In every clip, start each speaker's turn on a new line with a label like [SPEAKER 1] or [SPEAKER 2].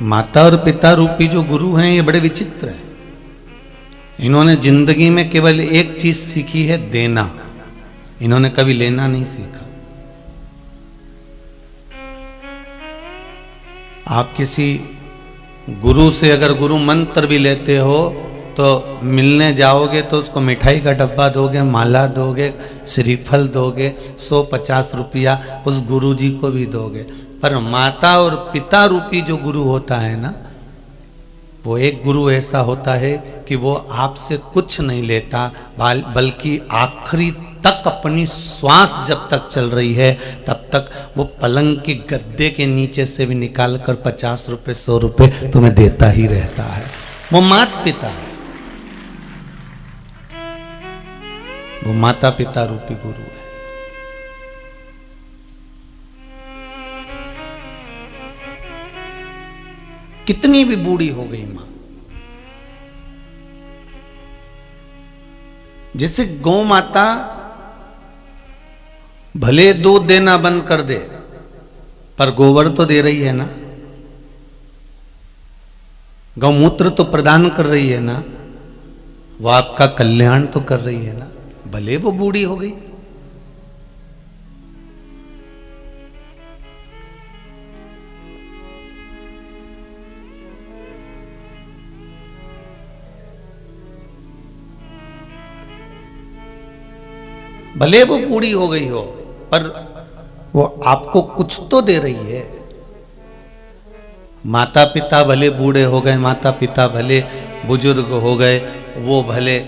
[SPEAKER 1] माता और पिता रूपी जो गुरु हैं ये बड़े विचित्र हैं। इन्होंने जिंदगी में केवल एक चीज सीखी है, देना। इन्होंने कभी लेना नहीं सीखा। आप किसी गुरु से अगर गुरु मंत्र भी लेते हो तो मिलने जाओगे तो उसको मिठाई का डब्बा दोगे, माला दोगे, श्रीफल दोगे, 150 रुपया उस गुरु जी को भी दोगे। पर माता और पिता रूपी जो गुरु होता है ना, वो एक गुरु ऐसा होता है कि वो आपसे कुछ नहीं लेता, बल्कि आखिरी तक अपनी श्वास जब तक चल रही है तब तक वो पलंग के गद्दे के नीचे से भी निकाल कर 50 रुपए 100 रुपए तुम्हें देता ही रहता है। वो माता पिता है, वो माता पिता रूपी गुरु है। कितनी भी बूढ़ी हो गई मां, जैसे गौ माता भले दूध देना बंद कर दे पर गोबर तो दे रही है ना, गौमूत्र तो प्रदान कर रही है ना, वो आपका कल्याण तो कर रही है ना, भले वो बूढ़ी हो गई। भले वो बूढ़ी हो गई हो पर वो आपको कुछ तो दे रही है। माता पिता भले बूढ़े हो गए, माता पिता भले बुजुर्ग हो गए, वो भले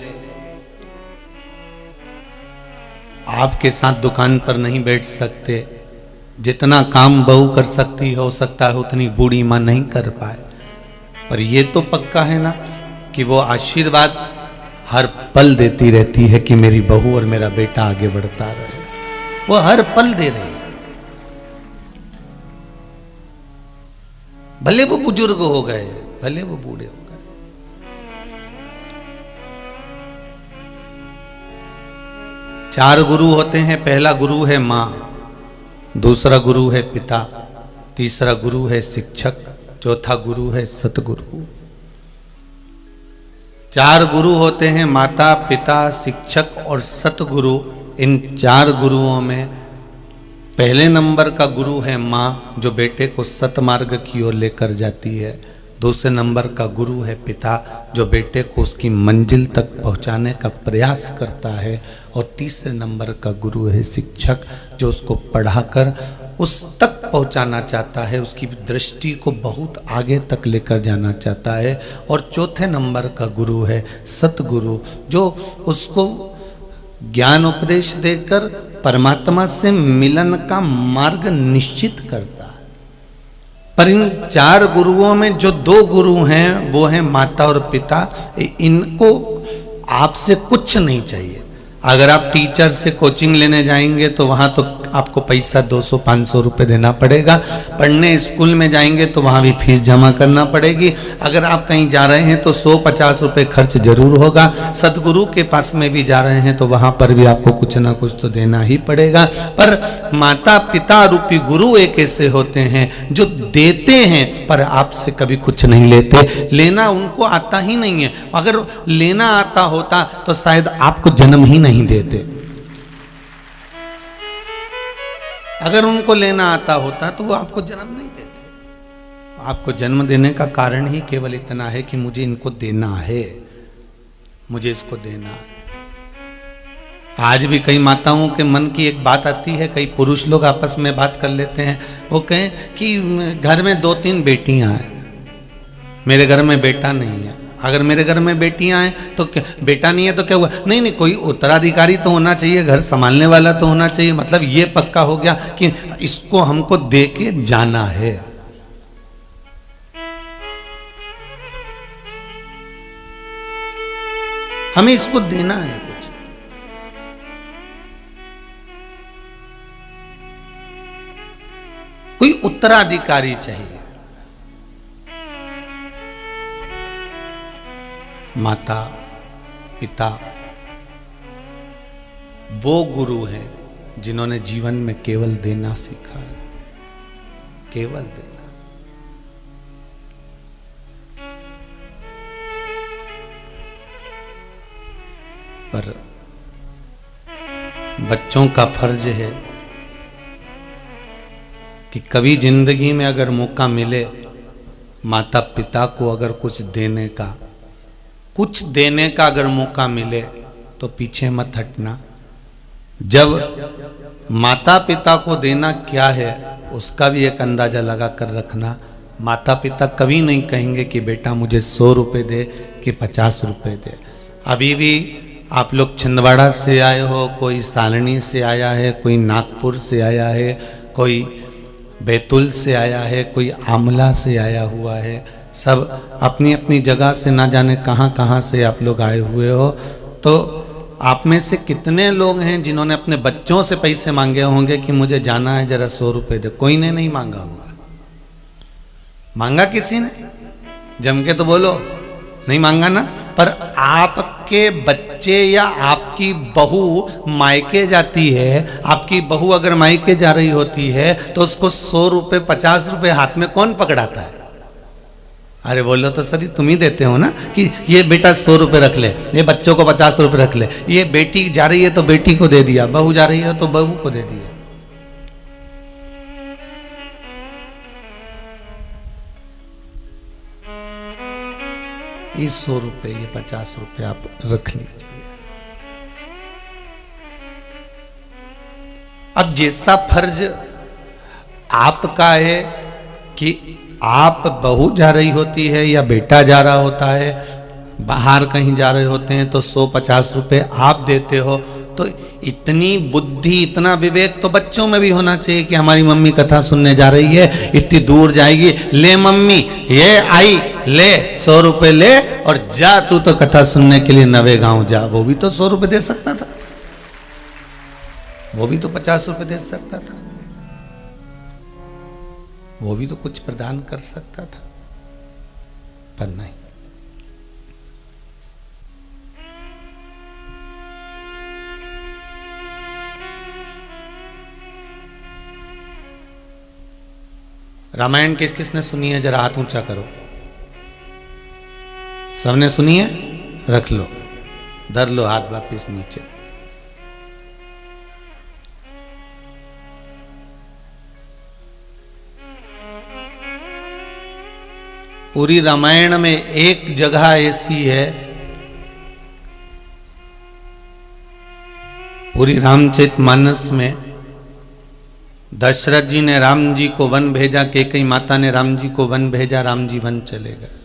[SPEAKER 1] आपके साथ दुकान पर नहीं बैठ सकते, जितना काम बहू कर सकती हो सकता है उतनी बूढ़ी मां नहीं कर पाए। पर ये तो पक्का है ना कि वो आशीर्वाद हर पल देती रहती है कि मेरी बहू और मेरा बेटा आगे बढ़ता रहे। वो हर पल दे रही है। भले वो बुजुर्ग हो गए, भले वो बूढ़े हो गए। चार गुरु होते हैं। पहला गुरु है मां, दूसरा गुरु है पिता, तीसरा गुरु है शिक्षक, चौथा गुरु है सतगुरु। चार गुरु होते हैं, माता पिता शिक्षक और सतगुरु। इन चार गुरुओं में पहले नंबर का गुरु है माँ, जो बेटे को सतमार्ग की ओर लेकर जाती है। दूसरे नंबर का गुरु है पिता, जो बेटे को उसकी मंजिल तक पहुंचाने का प्रयास करता है। और तीसरे नंबर का गुरु है शिक्षक, जो उसको पढ़ाकर उस तक पहुंचाना चाहता है, उसकी दृष्टि को बहुत आगे तक लेकर जाना चाहता है। और चौथे नंबर का गुरु है सतगुरु, जो उसको ज्ञान उपदेश देकर परमात्मा से मिलन का मार्ग निश्चित करता है। पर इन चार गुरुओं में जो दो गुरु हैं वो हैं माता और पिता। इनको आपसे कुछ नहीं चाहिए। अगर आप टीचर से कोचिंग लेने जाएंगे तो वहाँ तो आपको पैसा 200-500 रुपये देना पड़ेगा। पढ़ने स्कूल में जाएंगे तो वहाँ भी फीस जमा करना पड़ेगी। अगर आप कहीं जा रहे हैं तो 100-50 रुपये खर्च जरूर होगा। सतगुरु के पास में भी जा रहे हैं तो वहाँ पर भी आपको कुछ ना कुछ तो देना ही पड़ेगा। पर माता पिता रूपी गुरु एक ऐसे होते हैं जो देते हैं पर आपसे कभी कुछ नहीं लेते। लेना उनको आता ही नहीं है। अगर लेना आता होता तो शायद आपको जन्म ही नहीं देते। अगर उनको लेना आता होता तो वो आपको जन्म नहीं देते। आपको जन्म देने का कारण ही केवल इतना है कि मुझे इनको देना है, मुझे इसको देना है। आज भी कई माताओं के मन की एक बात आती है, कई पुरुष लोग आपस में बात कर लेते हैं। वो कहें कि घर में 2-3 बेटियां हैं, मेरे घर में बेटा नहीं है। अगर मेरे घर में बेटियां हैं तो क्या बेटा नहीं है तो क्या हुआ? नहीं नहीं, कोई उत्तराधिकारी तो होना चाहिए, घर संभालने वाला तो होना चाहिए। मतलब ये पक्का हो गया कि इसको हमको दे के जाना है। हमें इसको देना है कुछ। कोई उत्तराधिकारी चाहिए। माता पिता वो गुरु हैं जिन्होंने जीवन में केवल देना सीखा है, केवल देना। पर बच्चों का फर्ज है कि कभी जिंदगी में अगर मौका मिले माता पिता को अगर कुछ देने का अगर मौका मिले तो पीछे मत हटना। जब माता पिता को देना क्या है उसका भी एक अंदाजा लगा कर रखना। माता पिता कभी नहीं कहेंगे कि बेटा मुझे 100 रुपये दे कि 50 रुपये दे। अभी भी आप लोग छिंदवाड़ा से आए हो, कोई सालनी से आया है, कोई नागपुर से आया है, कोई बैतूल से आया है, कोई आमला से आया हुआ है। सब अपनी अपनी जगह से ना जाने कहाँ कहाँ से आप लोग आए हुए हो। तो आप में से कितने लोग हैं जिन्होंने अपने बच्चों से पैसे मांगे होंगे कि मुझे जाना है जरा 100 रुपये दे? कोई ने नहीं मांगा होगा। मांगा किसी ने? जम के तो बोलो, नहीं मांगा ना। पर आपके बच्चे या आपकी बहू मायके जाती है, आपकी बहू अगर मायके जा रही होती है तो उसको 100 रुपये 50 रुपये हाथ में कौन पकड़ाता है? अरे बोलो तो सर, तुम ही देते हो ना कि ये बेटा 100 रुपये रख ले, ये बच्चों को 50 रुपये रख ले, ये बेटी जा रही है तो बेटी को दे दिया, बहू जा रही है तो बहू को दे दिया। ये 100 रुपये, ये 50 रुपये आप रख लीजिए। अब जैसा फर्ज आपका है कि आप बहू जा रही होती है या बेटा जा रहा होता है, बाहर कहीं जा रहे होते हैं तो 150 रुपये आप देते हो, तो इतनी बुद्धि इतना विवेक तो बच्चों में भी होना चाहिए कि हमारी मम्मी कथा सुनने जा रही है, इतनी दूर जाएगी, ले मम्मी ये आई, ले 100 रुपये ले और जा तू तो कथा सुनने के लिए नवे गांव जा। वो भी तो 100 रुपये दे सकता था, वो भी तो 50 रुपये दे सकता था, वो भी तो कुछ प्रदान कर सकता था, पर नहीं। रामायण किस किसने सुनी है? जरा हाथ ऊंचा करो। सबने सुनी है? रख लो, धर लो हाथ वापिस नीचे। पूरी रामायण में एक जगह ऐसी है, पूरी रामचरितमानस में दशरथ जी ने राम जी को वन भेजा, कैकेयी माता ने राम जी को वन भेजा, राम जी वन चले गए।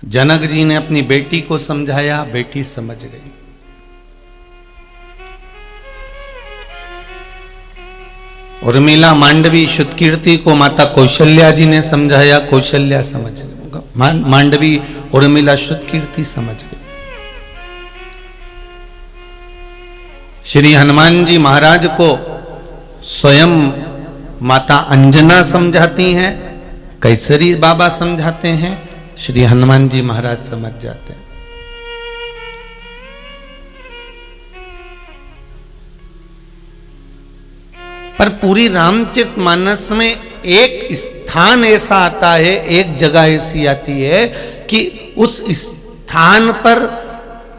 [SPEAKER 1] जनक जी ने अपनी बेटी को समझाया, बेटी समझ गई। उर्मिला मांडवी शुद्धकीर्ति को माता कौशल्या जी ने समझाया, कौशल्या समझ गई। मांडवी उर्मिला शुद्धकीर्ति समझ गई। श्री हनुमान जी महाराज को स्वयं माता अंजना समझाती हैं, कैसरी बाबा समझाते हैं, श्री हनुमान जी महाराज समझ जाते हैं। पर पूरी रामचरितमानस में एक स्थान ऐसा आता है, एक जगह ऐसी आती है कि उस स्थान पर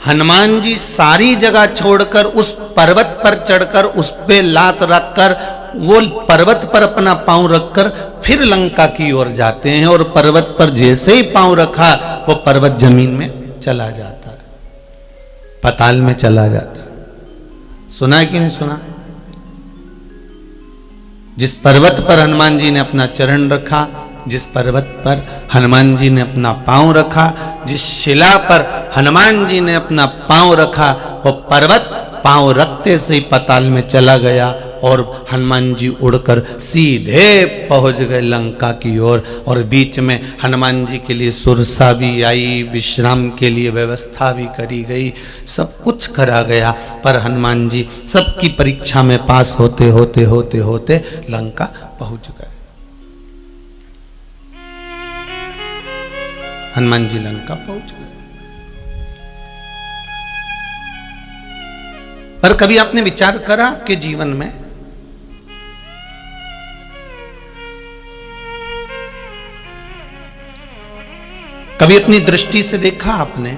[SPEAKER 1] हनुमान जी सारी जगह छोड़कर उस पर्वत पर चढ़कर उस पे लात रखकर वो पर्वत पर अपना पांव रखकर फिर लंका की ओर जाते हैं, और पर्वत पर जैसे ही पांव रखा वो पर्वत जमीन में चला जाता है, पाताल में चला जाता है। सुना है कि नहीं सुना? जिस पर्वत पर हनुमान जी ने अपना चरण रखा, जिस पर्वत पर हनुमान जी ने अपना पांव रखा, जिस शिला पर हनुमान जी ने अपना पांव रखा, वो पर्वत पांव रखते से ही पाताल में चला गया और हनुमान जी उड़कर सीधे पहुंच गए लंका की ओर। और बीच में हनुमान जी के लिए सुरसा भी आई, विश्राम के लिए व्यवस्था भी करी गई, सब कुछ करा गया। पर हनुमान जी सबकी परीक्षा में पास होते होते होते होते लंका पहुंच गए। हनुमान जी लंका पहुंच गए। पर कभी आपने विचार करा कि जीवन में कभी अपनी दृष्टि से देखा आपने,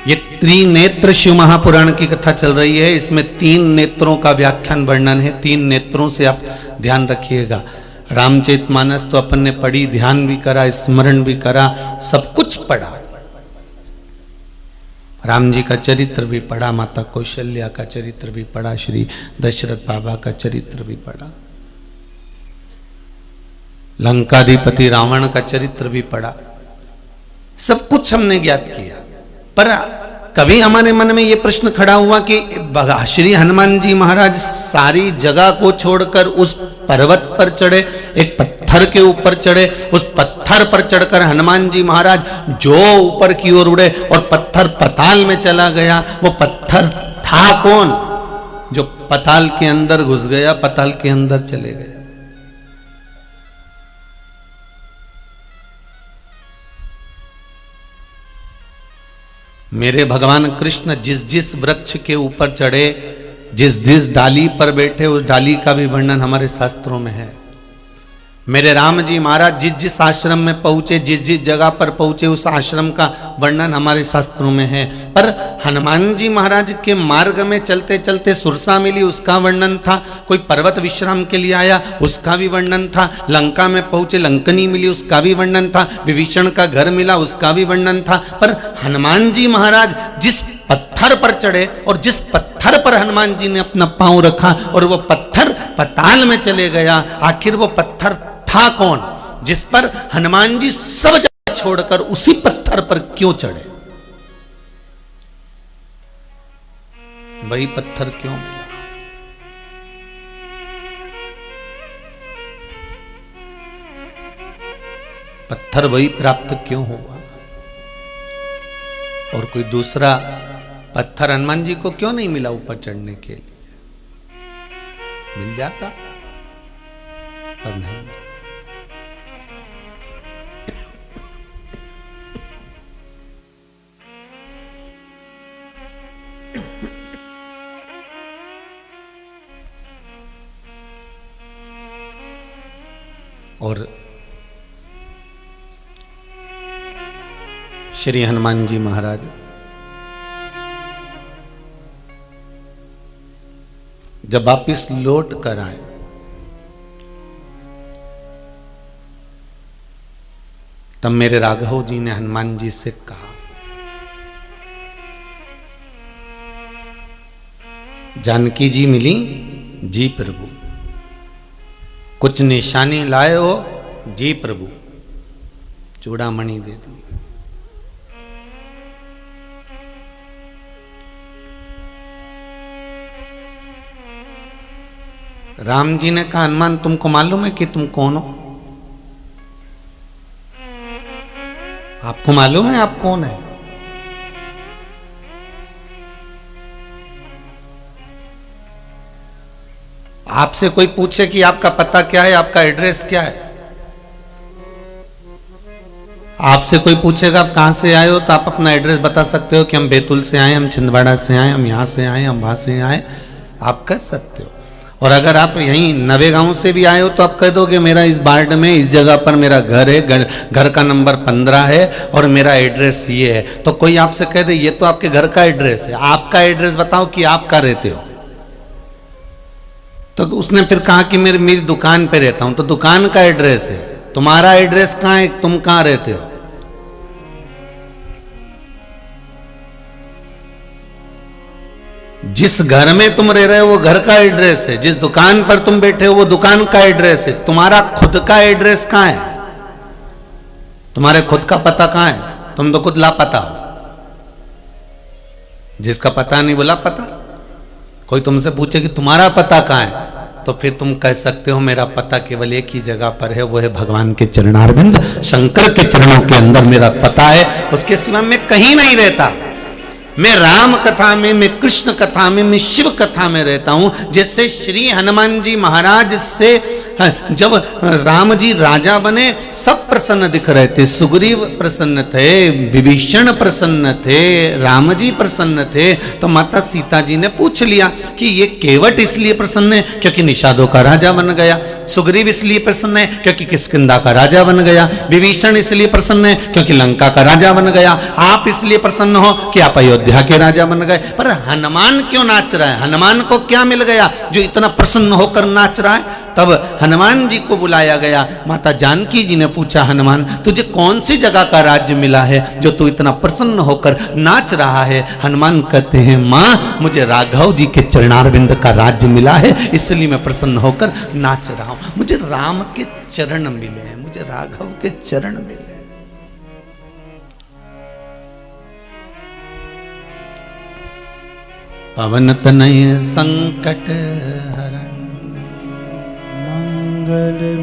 [SPEAKER 1] ये त्रिनेत्र शिव महापुराण की कथा चल रही है। इसमें 3 नेत्रों का व्याख्यान वर्णन है। 3 नेत्रों से आप ध्यान रखिएगा। रामचरितमानस तो अपन ने पढ़ी, ध्यान भी करा, स्मरण भी करा, सब कुछ पढ़ा। राम जी का चरित्र भी पढ़ा, माता कौशल्या का चरित्र भी पढ़ा, श्री दशरथ बाबा का चरित्र भी पढ़ा, लंकाधिपति रावण का चरित्र भी पढ़ा, सब कुछ हमने ज्ञात किया। पर कभी हमारे मन में यह प्रश्न खड़ा हुआ कि श्री हनुमान जी महाराज सारी जगह को छोड़कर उस पर्वत पर चढ़े, एक पत्थर के ऊपर चढ़े, उस पत्थर पर चढ़कर हनुमान जी महाराज जो ऊपर की ओर उड़े और पत्थर पताल में चला गया, वो पत्थर था कौन? जो पताल के अंदर घुस गया, पताल के अंदर चले गया। मेरे भगवान कृष्ण जिस जिस वृक्ष के ऊपर चढ़े, जिस जिस डाली पर बैठे, उस डाली का भी वर्णन हमारे शास्त्रों में है। मेरे राम जी महाराज जिस जिस आश्रम में पहुंचे, जिस जिस जगह पर पहुंचे, उस आश्रम का वर्णन हमारे शास्त्रों में है। पर हनुमान जी महाराज के मार्ग में चलते चलते सुरसा मिली, उसका वर्णन था। कोई पर्वत विश्राम के लिए आया, उसका भी वर्णन था। लंका में पहुंचे, लंकनी मिली, उसका भी वर्णन था। विभीषण का घर मिला, उसका भी वर्णन था। पर हनुमान जी महाराज जिस पत्थर पर चढ़े और जिस पत्थर पर हनुमान जी ने अपना पांव रखा और वो पत्थर पताल में चले गया, आखिर वो पत्थर था कौन जिस पर हनुमान जी सब जगह छोड़कर उसी पत्थर पर क्यों चढ़े? वही पत्थर क्यों मिला? पत्थर वही प्राप्त क्यों हुआ? और कोई दूसरा पत्थर हनुमान जी को क्यों नहीं मिला ऊपर चढ़ने के लिए? मिल जाता, पर नहीं। और श्री हनुमान जी महाराज जब वापिस लौट कर आए, तब मेरे राघव जी ने हनुमान जी से कहा, जानकी जी मिली? जी प्रभु। कुछ निशानी लाए हो? जी प्रभु। चूड़ामणि दे दी। राम जी ने कहा, हनुमान तुमको मालूम है कि तुम कौन हो? आपको मालूम है आप कौन है? आपसे कोई पूछे कि आपका पता क्या है, आपका एड्रेस क्या है, आपसे कोई पूछेगा आप कहां से आए हो, तो आप अपना एड्रेस बता सकते हो कि हम बैतूल से आए, हम छिंदवाड़ा से आए, हम यहां से आए, हम वहां से आए, आप कह सकते हो। और अगर आप यहीं नवेगांव से भी आए हो तो आप कह दोगे मेरा इस वार्ड में इस जगह पर मेरा घर है, घर का नंबर 15 है और मेरा एड्रेस ये है। तो कोई आपसे कह दे ये तो आपके घर का एड्रेस है, आपका एड्रेस बताओ कि आप कहाँ रहते हो। तो उसने फिर कहा कि मेरी दुकान पे रहता हूं, तो दुकान का एड्रेस है। तुम्हारा एड्रेस कहाँ है, तुम कहाँ रहते हो? जिस घर में तुम रह रहे हो वो घर का एड्रेस है, जिस दुकान पर तुम बैठे हो वो दुकान का एड्रेस है। तुम्हारा खुद का एड्रेस कहाँ है? तुम्हारे खुद का पता कहाँ है? तुम तो खुद लापता हो। जिसका पता नहीं वो लापता। कोई तुमसे पूछे कि तुम्हारा पता कहाँ है, तो फिर तुम कह सकते हो मेरा पता केवल एक ही जगह पर है, वो है भगवान के चरणारविंद, शंकर के चरणों के अंदर मेरा पता है, उसके सिवा मैं कहीं नहीं रहता। मैं राम कथा में, मैं कृष्ण कथा में, मैं शिव कथा में रहता हूं। जैसे श्री हनुमान जी महाराज से जब राम जी राजा बने सब प्रसन्न दिख रहे थे। सुग्रीव प्रसन्न थे, विभीषण प्रसन्न थे, राम जी प्रसन्न थे। तो माता सीता जी ने पूछ लिया कि ये केवट इसलिए प्रसन्न है क्योंकि निषादों का राजा बन गया, सुग्रीव इसलिए प्रसन्न है क्योंकि किष्किंधा का राजा बन गया, विभीषण इसलिए प्रसन्न है क्योंकि लंका का राजा बन गया, आप इसलिए प्रसन्न हो कि आप अयोध्या के राजा बन गए। पर हनुमान क्यों नाच रहा है? हनुमान को क्या मिल गया जो इतना प्रसन्न होकर नाच रहा है? तब हनुमान जी को बुलाया गया। माता जानकी जी ने पूछा, हनुमान तुझे कौन सी जगह का राज्य मिला है जो तू इतना प्रसन्न होकर नाच रहा है? हनुमान कहते हैं, माँ मुझे राघव जी के चरणारविंद का राज्य मिला है, इसलिए मैं प्रसन्न होकर नाच रहा हूं। मुझे राम के चरण मिले हैं, मुझे राघव के चरण मिले। पवन तनय संकट हरण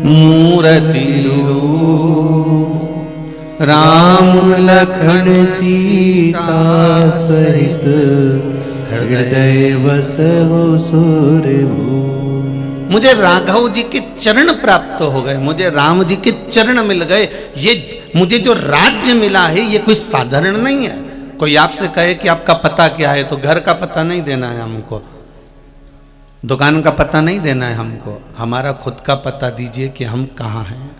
[SPEAKER 1] मूर्ति राम लखन सीता सहित हृदय बसहु सुरभूप। मुझे राघव जी के चरण प्राप्त हो गए, मुझे राम जी के चरण मिल गए। ये मुझे जो राज्य मिला है ये कोई साधारण नहीं है। कोई आपसे कहे कि आपका पता क्या है, तो घर का पता नहीं देना है हमको, दुकान का पता नहीं देना है हमको, हमारा खुद का पता दीजिए कि हम कहाँ हैं।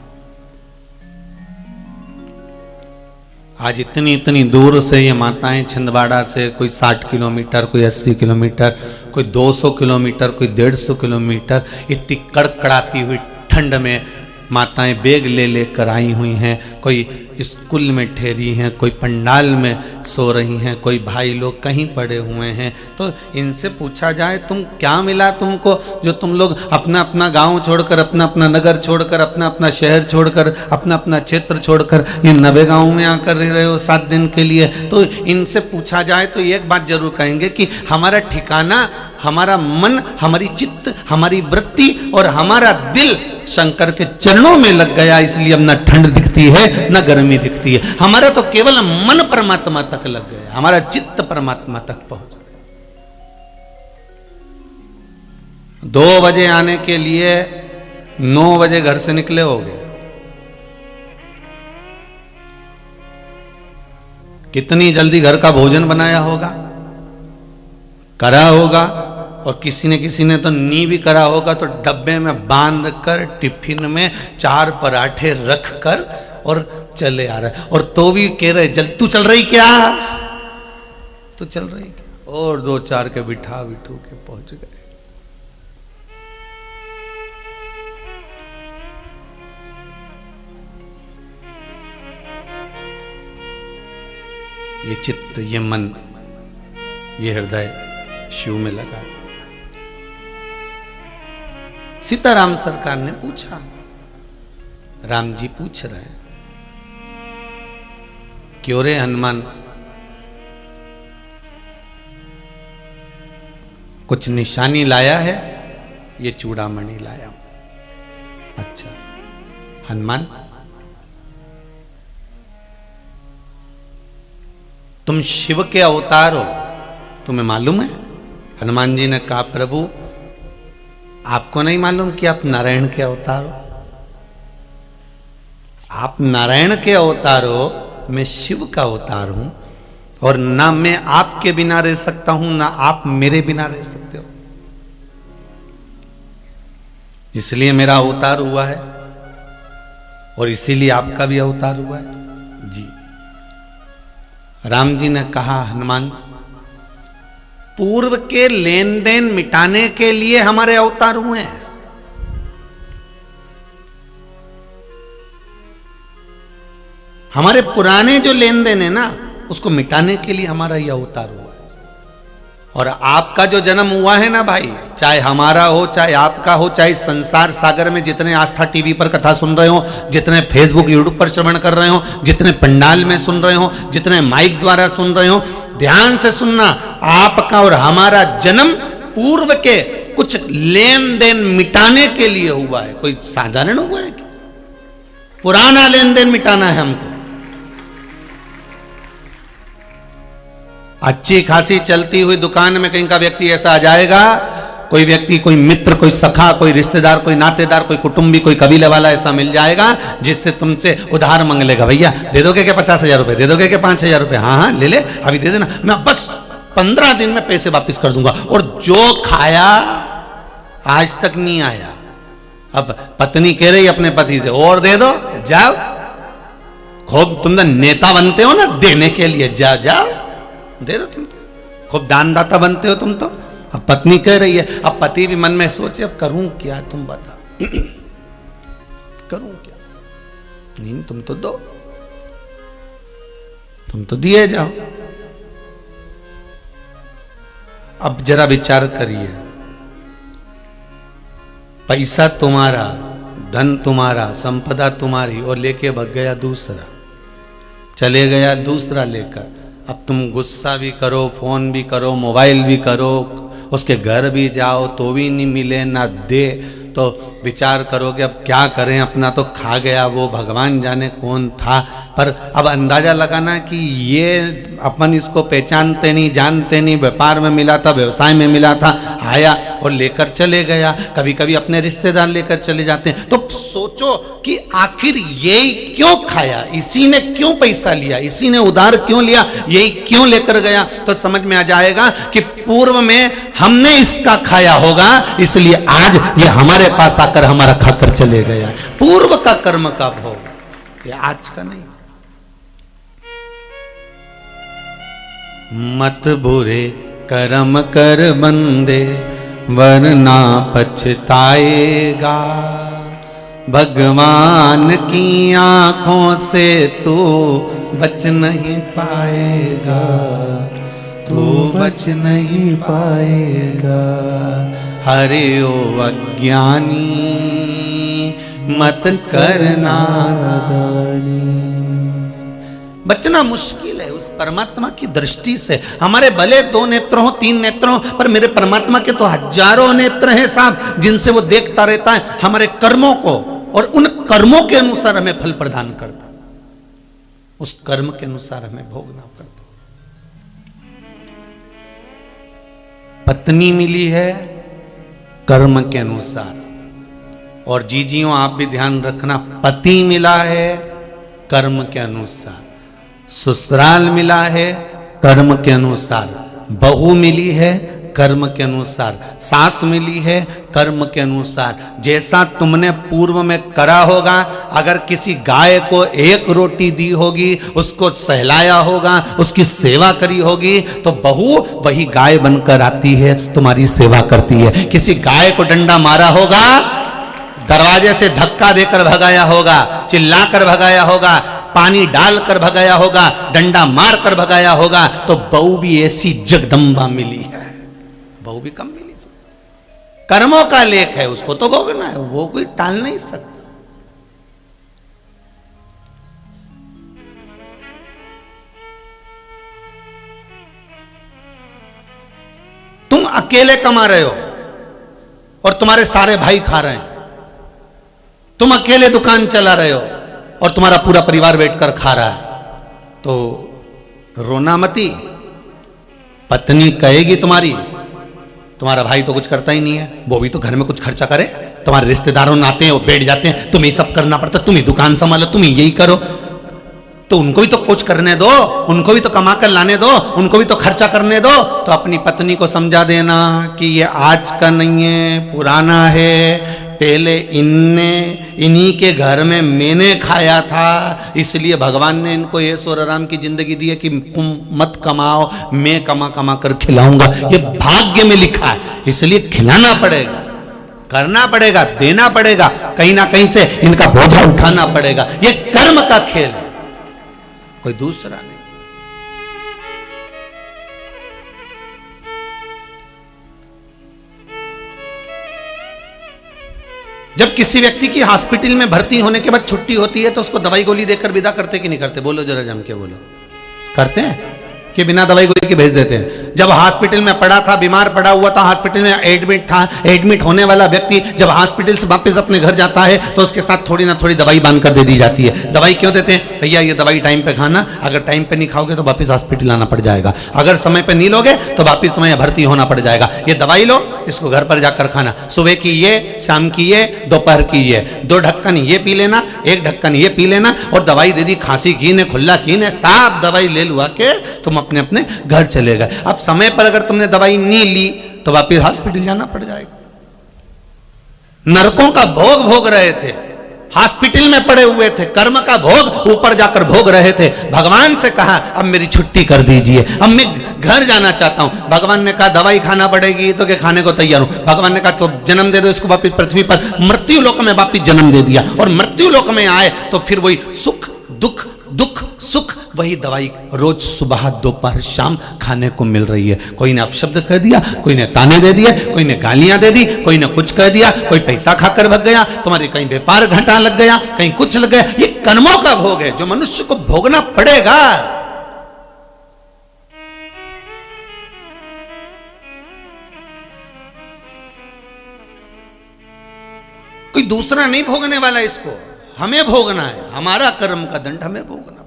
[SPEAKER 1] आज इतनी इतनी दूर से ये माताएं, छिंदवाड़ा से कोई 60 किलोमीटर, कोई 80 किलोमीटर, कोई 200 किलोमीटर, कोई 150 किलोमीटर, इतनी कड़कड़ाती हुई ठंड में माताएं बैग ले लेकर आई हुई हैं। कोई स्कूल में ठहरी हैं, कोई पंडाल में सो रही हैं, कोई भाई लोग कहीं पड़े हुए हैं। तो इनसे पूछा जाए तुम क्या मिला तुमको जो तुम लोग अपना अपना गांव छोड़कर, अपना अपना नगर छोड़कर, अपना अपना शहर छोड़कर, अपना अपना क्षेत्र छोड़कर ये नवे गांव में आकर रह रहे हो 7 दिन के लिए। तो इनसे पूछा जाए तो एक बात जरूर कहेंगे कि हमारा ठिकाना, हमारा मन, हमारी चित्त, हमारी वृत्ति और हमारा दिल शंकर के चरणों में लग गया, इसलिए अब न ठंड दिखती है न गर्मी दिखती है। हमारा तो केवल मन परमात्मा तक लग गया, हमारा चित्त परमात्मा तक पहुंच गया। 2 बजे आने के लिए 9 बजे घर से निकले होगे। कितनी जल्दी घर का भोजन बनाया होगा, करा होगा, और किसी ने तो नी भी करा होगा, तो डब्बे में बांध कर टिफिन में 4 पराठे रख कर और चले आ रहे। और तो भी कह रहे तू चल रही क्या, तू चल रही क्या, और 2-4 के बिठा बिठू के पहुंच गए। ये चित्त, ये मन, ये हृदय शिव में लगा दिया। सीताराम सरकार ने पूछा, राम जी पूछ रहे हैं, क्यों रे हनुमान, कुछ निशानी लाया है? ये चूड़ामणि लाया हूं। अच्छा हनुमान, तुम शिव के अवतार हो, तुम्हें मालूम है? हनुमान जी ने कहा, प्रभु आपको नहीं मालूम कि आप नारायण के अवतार हो? आप नारायण के अवतार हो, मैं शिव का अवतार हूं, और ना मैं आपके बिना रह सकता हूं, ना आप मेरे बिना रह सकते हो। इसलिए मेरा अवतार हुआ है और इसीलिए आपका भी अवतार हुआ है। जी राम जी ने कहा, हनुमान पूर्व के लेन देन मिटाने के लिए हमारे अवतार हुए हैं। हमारे पुराने जो लेन देन है ना, उसको मिटाने के लिए हमारा यह अवतार हुआ है। और आपका जो जन्म हुआ है ना भाई, चाहे हमारा हो, चाहे आपका हो, चाहे संसार सागर में जितने आस्था टीवी पर कथा सुन रहे हो, जितने फेसबुक यूट्यूब पर श्रवण कर रहे हो, जितने पंडाल में सुन रहे हो, जितने माइक द्वारा सुन रहे हो, ध्यान से सुनना, आपका और हमारा जन्म पूर्व के कुछ लेन देन मिटाने के लिए हुआ है। कोई साधारण हुआ है क्या? पुराना लेन देन मिटाना है हमको। अच्छी खासी चलती हुई दुकान में कहीं का व्यक्ति ऐसा आ जाएगा कोई व्यक्ति, कोई मित्र, कोई सखा, कोई रिश्तेदार, कोई नातेदार, कोई कुटुंबी, कोई कबीले वाला ऐसा मिल जाएगा जिससे तुमसे उधार मांग लेगा। भैया दे दोगे क्या 50,000 रुपये, दे दोगे क्या 5,000 रुपये, हाँ हाँ ले ले अभी दे देना, मैं बस 15 दिन में पैसे वापस कर दूंगा। और जो खाया आज तक नहीं आया। अब पत्नी कह रही अपने पति से और दे दो, जाओ, खूब तुम नेता बनते हो ना देने के लिए, जाओ जाओ दे दो, तुम खूब दानदाता बनते हो तुम तो। अब पत्नी कह रही है, अब पति भी मन में सोचे अब करूं क्या, तुम बता करूं क्या, नहीं तुम तो दो, तुम तो दिए जाओ। अब जरा विचार करिए, पैसा तुम्हारा, धन तुम्हारा, संपदा तुम्हारी, और लेके भग गया दूसरा, चले गया दूसरा लेकर। अब तुम गुस्सा भी करो, फोन भी करो, मोबाइल भी करो, उसके घर भी जाओ तो भी नहीं मिले, ना दे, तो विचार करोगे अब क्या करें, अपना तो खा गया वो, भगवान जाने कौन था। पर अब अंदाजा लगाना कि ये अपन इसको पहचानते नहीं, जानते नहीं, व्यापार में मिला था, व्यवसाय में मिला था, आया और लेकर चले गया। कभी कभी अपने रिश्तेदार लेकर चले जाते हैं। तो सोचो कि आखिर ये क्यों खाया, इसी ने क्यों पैसा लिया, इसी ने उधार क्यों लिया, यही क्यों लेकर गया। तो समझ में आ जाएगा कि पूर्व में हमने इसका खाया होगा, इसलिए आज ये हमारे पास आकर हमारा खाकर चले गया। पूर्व का कर्म का भोग, ये आज का नहीं। मत बुरे कर्म कर बंदे वरना पछताएगा, भगवान की आंखों से तू बच नहीं पाएगा, तू बच नहीं पाएगा। हरे ओ अज्ञानी मत करना नादानी। बचना मुश्किल है उस परमात्मा की दृष्टि से। हमारे भले 2 नेत्र हो, 3 नेत्र हो, पर मेरे परमात्मा के तो हजारों नेत्र हैं साहब, जिनसे वो देखता रहता है हमारे कर्मों को, और उन कर्मों के अनुसार हमें फल प्रदान करता, उस कर्म के अनुसार हमें भोगना पड़ता। पत्नी मिली है कर्म के अनुसार, और जीजियों आप भी ध्यान रखना, पति मिला है कर्म के अनुसार, ससुराल मिला है कर्म के अनुसार, बहू मिली है कर्म के अनुसार, सास मिली है कर्म के अनुसार। जैसा तुमने पूर्व में करा होगा, अगर किसी गाय को 1 रोटी दी होगी, उसको सहलाया होगा, उसकी सेवा करी होगी, तो बहू वही गाय बनकर आती है, तुम्हारी सेवा करती है। किसी गाय को डंडा मारा होगा, दरवाजे से धक्का देकर भगाया होगा, चिल्लाकर भगाया होगा, पानी डालकर भगाया होगा, डंडा मार कर भगाया होगा, तो बहू भी ऐसी जगदम्बा मिली है, बहू भी कम मिली। कर्मों का लेख है, उसको तो भोगना है, वो कोई टाल नहीं सकता। तुम अकेले कमा रहे हो और तुम्हारे सारे भाई खा रहे हैं, तुम अकेले दुकान चला रहे हो और तुम्हारा पूरा परिवार बैठकर खा रहा है, तो रोना मती। पत्नी कहेगी तुम्हारा भाई तो कुछ करता ही नहीं है, वो भी तो घर में कुछ खर्चा करे, तुम्हारे रिश्तेदारों ने आते हैं, वो बैठ जाते हैं, तुम्हें सब करना पड़ता, तुम ही दुकान संभालो, तुम ही यही करो, तो उनको भी तो कुछ करने दो, उनको भी तो कमा कर लाने दो, उनको भी तो खर्चा करने दो। तो अपनी पत्नी को समझा देना कि ये आज का नहीं है, पुराना है, पहले इन्हीं के घर में मैंने खाया था, इसलिए भगवान ने इनको ऐशो आराम की जिंदगी दी है कि तुम मत कमाओ, मैं कमा कमा कर खिलाऊंगा। ये भाग्य में लिखा है, इसलिए खिलाना पड़ेगा, करना पड़ेगा, देना पड़ेगा, कहीं ना कहीं से इनका बोझा उठाना पड़ेगा। ये कर्म का खेल है, कोई दूसरा नहीं। जब किसी व्यक्ति की हॉस्पिटल में भर्ती होने के बाद छुट्टी होती है, तो उसको दवाई गोली देकर विदा करते कि नहीं करते? बोलो जरा जम के बोलो, करते हैं? कि बिना दवाई गोली के भेज देते हैं। जब हॉस्पिटल में पड़ा था, बीमार पड़ा हुआ था, हॉस्पिटल में एडमिट था, एडमिट होने वाला व्यक्ति जब हॉस्पिटल से वापस अपने घर जाता है तो उसके साथ थोड़ी ना थोड़ी दवाई बांध कर दे दी जाती है। दवाई क्यों देते हैं? भैया ये दवाई टाइम पे खाना, अगर टाइम पे नहीं खाओगे तो वापस हॉस्पिटल आना पड़ जाएगा, अगर समय पे नहीं लोगे तो वापस तुम्हें भर्ती होना पड़ जाएगा। ये दवाई लो, इसको घर पर जाकर खाना, सुबह की ये, शाम की ये, दोपहर की ये, 2 ढक्कन ये पी लेना, 1 ढक्कन ये पी लेना, और दवाई दे दी, खांसी की ने, खुल्ला की ने, साफ दवाई ले लुआ के तुम अपने अपने घर चले गए। अब समय पर अगर तुमने दवाई नहीं ली तो वापस हॉस्पिटल जाना पड़ जाएगा। नरकों का भोग भोग रहे थे, हॉस्पिटल में पड़े हुए थे, कर्म का भोग ऊपर जाकर भोग रहे थे। भगवान से कहा अब मेरी छुट्टी कर दीजिए, अब मैं घर जाना चाहता हूं। भगवान ने कहा दवाई खाना पड़ेगी तो के खाने को तैयार हूं। भगवान ने कहा तो जन्म दे दो इसको, वापिस पृथ्वी पर मृत्यु लोक में वापिस जन्म दे दिया, और मृत्यु लोक में आए तो फिर वही सुख दुख दुख सुख, वही दवाई रोज सुबह दोपहर शाम खाने को मिल रही है। कोई ने अपशब्द कह दिया, कोई ने ताने दे दिए, कोई ने गालियां दे दी, कोई ने कुछ कह दिया, कोई पैसा खाकर भग गया, तुम्हारे कहीं व्यापार घाटा लग गया, कहीं कुछ लग गया। ये कर्मों का भोग है जो मनुष्य को भोगना पड़ेगा। कोई दूसरा नहीं भोगने वाला, इसको हमें भोगना है, हमारा कर्म का दंड हमें भोगना पड़ेगा।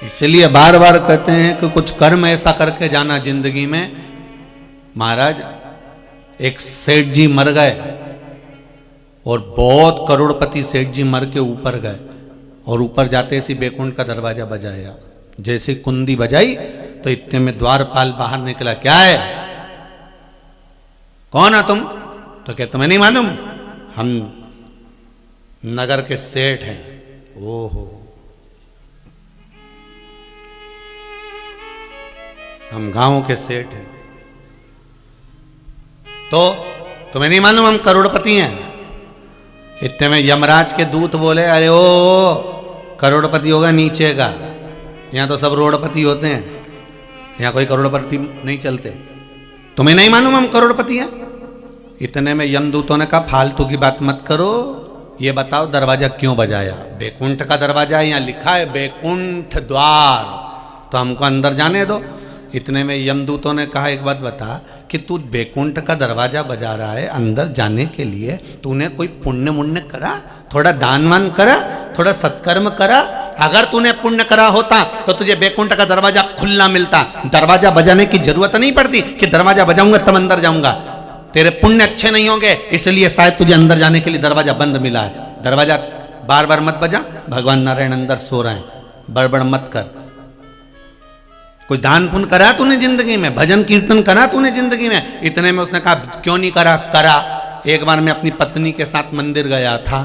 [SPEAKER 1] इसलिए बार बार कहते हैं कि कुछ कर्म ऐसा करके जाना जिंदगी में। महाराज एक सेठ जी मर गए और बहुत करोड़पति सेठ जी मर के ऊपर गए, और ऊपर जाते सी बैकुंठ का दरवाजा बजाया, जैसे कुंडी बजाई तो इतने में द्वारपाल बाहर निकला, क्या है, कौन है तुम? तो क्या तुम्हें नहीं मालूम हम नगर के सेठ हैं? ओहो, हम गांव के सेठ हैं। तो तुम्हें नहीं मालूम हम करोड़पति हैं? इतने में यमराज के दूत बोले, अरे ओ करोड़पति होगा नीचे का, यहां तो सब रोडपति होते हैं, यहां कोई करोड़पति नहीं चलते। तुम्हें नहीं मालूम हम करोड़पति हैं? इतने में यमदूतों ने कहा फालतू की बात मत करो, ये बताओ दरवाजा क्यों बजाया? बैकुंठ का दरवाजा, यहाँ लिखा है बैकुंठ द्वार, तो हमको अंदर जाने दो। इतने में यमदूतों ने कहा एक बात बता कि तू बैकुंठ का दरवाजा बजा रहा है अंदर जाने के लिए, तूने कोई पुण्य मुण्य करा, थोड़ा दान वान करा, थोड़ा सत्कर्म करा? अगर तूने पुण्य करा होता तो तुझे बैकुंठ का दरवाजा खुला मिलता, दरवाजा बजाने की जरूरत नहीं पड़ती कि दरवाजा बजाऊंगा तब अंदर जाऊंगा। तेरे पुण्य अच्छे नहीं होंगे इसलिए शायद तुझे अंदर जाने के लिए दरवाजा बंद मिला है। दरवाजा बार बार मत बजा, भगवान नारायण अंदर सो रहे हैं, बड़बड़ मत कर। कोई दान पुण्य करा तूने जिंदगी में, भजन कीर्तन करा तूने जिंदगी में? इतने में उसने कहा क्यों नहीं करा? करा। एक बार मैं अपनी पत्नी के साथ मंदिर गया था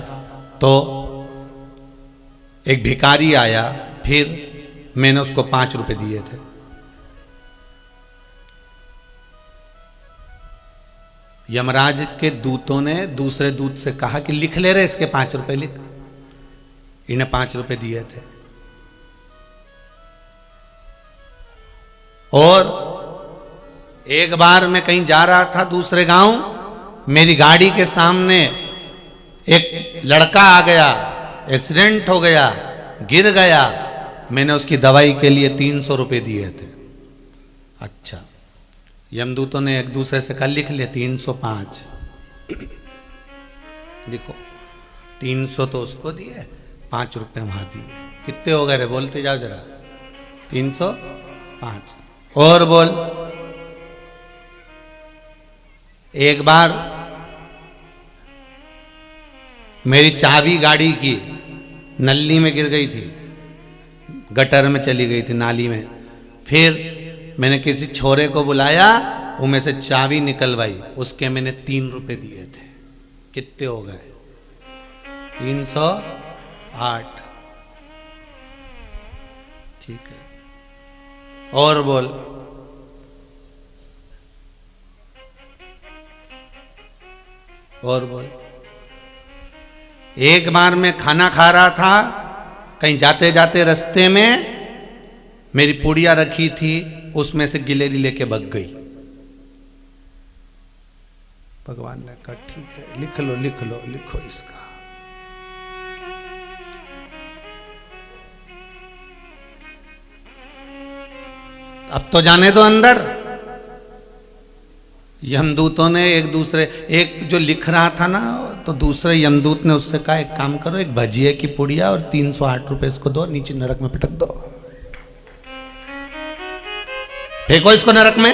[SPEAKER 1] तो एक भिखारी आया, फिर मैंने उसको 5 रुपए दिए थे। यमराज के दूतों ने दूसरे दूत से कहा कि लिख ले रहे इसके 5 रुपए लिख। इन्हें 5 रुपए दिए थे। और एक बार मैं कहीं जा रहा था दूसरे गांव, मेरी गाड़ी के सामने एक लड़का आ गया, एक्सीडेंट हो गया, गिर गया, मैंने उसकी दवाई के लिए 300 रुपए दिए थे। अच्छा, यमदूतों ने एक दूसरे से कल लिख लिया 305। देखो 300 तो उसको दिए, 5 रुपए वहां दिए, कितने हो गए रे? बोलते जाओ जरा। 305 और बोल। एक बार मेरी चाबी गाड़ी की नली में गिर गई थी, गटर में चली गई थी, नाली में। फिर मैंने किसी छोरे को बुलाया, वो में से चाबी निकलवाई, उसके मैंने 3 रुपए दिए थे। कितने हो गए? 308। ठीक है, और बोल। और बोल। एक बार मैं खाना खा रहा था, कहीं जाते जाते रास्ते में मेरी पुड़िया रखी थी, उसमें से गिलेरी लेके भग गई। भगवान ने कहा ठीक है, लिख लो लिख लो, लिखो इसका। अब तो जाने दो अंदर। यमदूतों ने एक जो लिख रहा था ना, तो दूसरे यमदूत ने उससे कहा, एक काम करो, एक भजिए की पुड़िया और 308 रुपए इसको दो, नीचे नरक में पटक दो, फेंको इसको नरक में।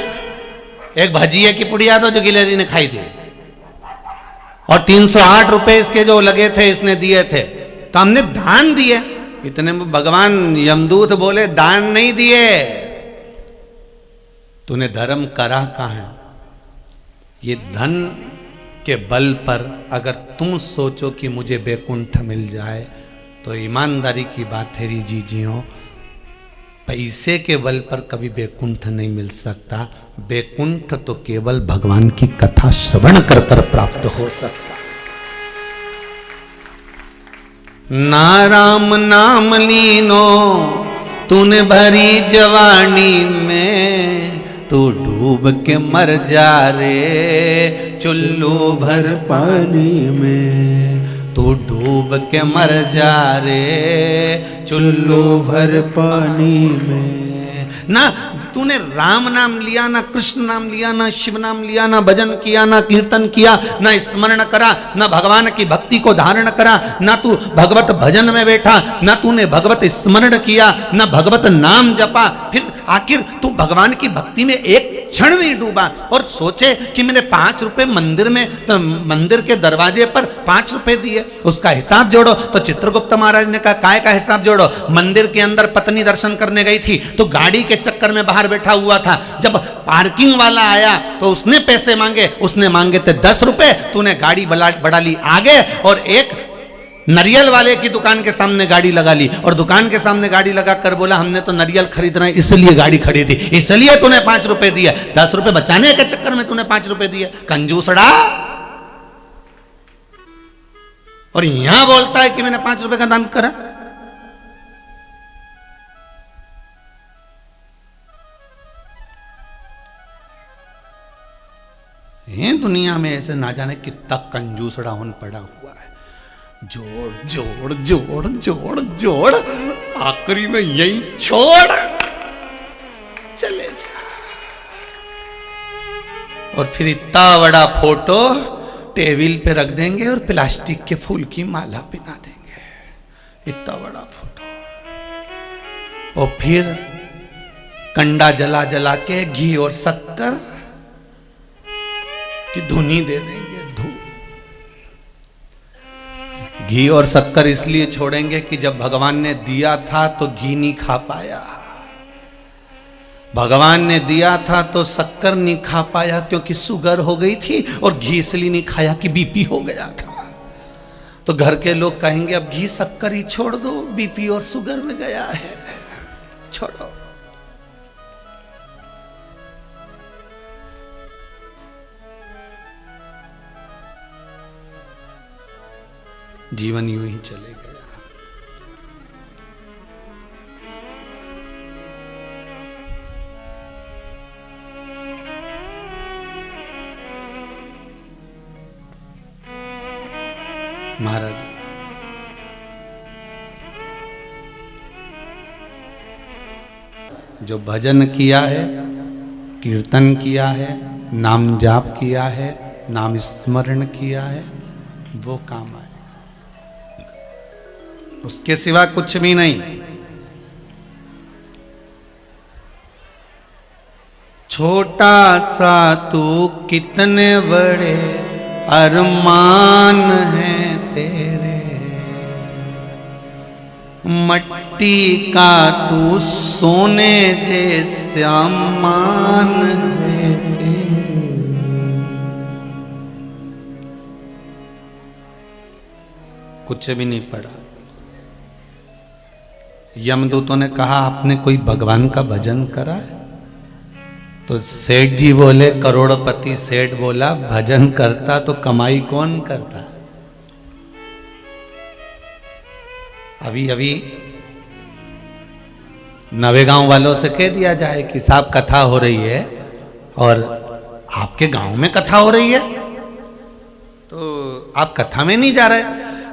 [SPEAKER 1] एक भजिए की पुड़िया दो जो गिलेरी ने खाई थी, और 308 रुपए इसके जो लगे थे इसने दिए थे, तो हमने दान दिए। इतने में भगवान यमदूत बोले, दान नहीं दिए, तूने धर्म करा कहां है? ये धन के बल पर अगर तुम सोचो कि मुझे बैकुंठ मिल जाए, तो ईमानदारी की बात है री जियो, पैसे के बल पर कभी बैकुंठ नहीं मिल सकता। बैकुंठ तो केवल भगवान की कथा श्रवण कर कर प्राप्त हो सकता। ना राम नाम लीनो तूने भरी जवानी में, तू डूब के मर जा रे चुल्लू भर पानी में, तू डूब के मर जा रे चुल्लू भर पानी में। ना तूने राम नाम लिया, ना कृष्ण नाम लिया, ना शिव नाम लिया, ना भजन किया, ना कीर्तन किया, ना स्मरण करा, ना भगवान की भक्ति को धारण करा, ना तू भगवत भजन में बैठा, ना तूने भगवत स्मरण किया, ना भगवत नाम जपा, फिर आखिर तू भगवान की भक्ति में एक क्षण नहीं डूबा और सोचे कि मैंने 5 रुपए मंदिर में, तो मंदिर के दरवाजे पर 5 रुपए दिए, उसका हिसाब जोड़ो। तो चित्रगुप्त महाराज ने कहा, काय का हिसाब जोड़ो? मंदिर के अंदर पत्नी दर्शन करने गई थी, तो गाड़ी के चक्कर में बाहर बैठा हुआ था। जब पार्किंग वाला आया तो उसने पैसे मांगे, उसने मांगे थे 10 रुपए, तूने गाड़ी बढ़ा ली आगे, और एक नारियल वाले की दुकान के सामने गाड़ी लगा ली, और दुकान के सामने गाड़ी लगा कर बोला, हमने तो नारियल खरीदना है इसलिए गाड़ी खरीदी, इसलिए तूने 5 रुपए दिए। 10 रुपए बचाने के चक्कर में तूने 5 रुपए दिए, कंजूसड़ा। और यहां बोलता है कि मैंने 5 रुपए का दान करा। ये दुनिया में ऐसे ना जाने कितना कंजूसड़ा होन पड़ा हुआ है। जोड़ जोड़ जोड़ जोड़ जोड़, आखिरी में यही छोड़ चले जा। और फिर इतना बड़ा फोटो टेबल पे रख देंगे और प्लास्टिक के फूल की माला पहना देंगे, इतना बड़ा फोटो। और फिर कंडा जला जला के घी और शक्कर की धुनी दे देंगे। घी और शक्कर इसलिए छोड़ेंगे कि जब भगवान ने दिया था तो घी नहीं खा पाया, भगवान ने दिया था तो शक्कर नहीं खा पाया क्योंकि शुगर हो गई थी, और घी इसलिए नहीं खाया कि बीपी हो गया था। तो घर के लोग कहेंगे अब घी शक्कर ही छोड़ दो, बीपी और शुगर में गया है, छोड़ो। जीवन यूं ही चले गया। महाराज जो भजन किया है, कीर्तन किया है, नाम जाप किया है, नाम स्मरण किया है, वो काम आए, उसके सिवा कुछ भी नहीं। छोटा सा तू कितने बड़े अरमान हैं तेरे, मट्टी का तू सोने जैसा मान है तेरे। कुछ भी नहीं पड़ा। यमदूतों ने कहा, आपने कोई भगवान का भजन करा है? तो सेठ जी बोले, करोड़पति सेठ बोला, भजन करता तो कमाई कौन करता? अभी अभी नवेगांव वालों से कह दिया जाए कि साहब कथा हो रही है और आपके गांव में कथा हो रही है, तो आप कथा में नहीं जा रहे।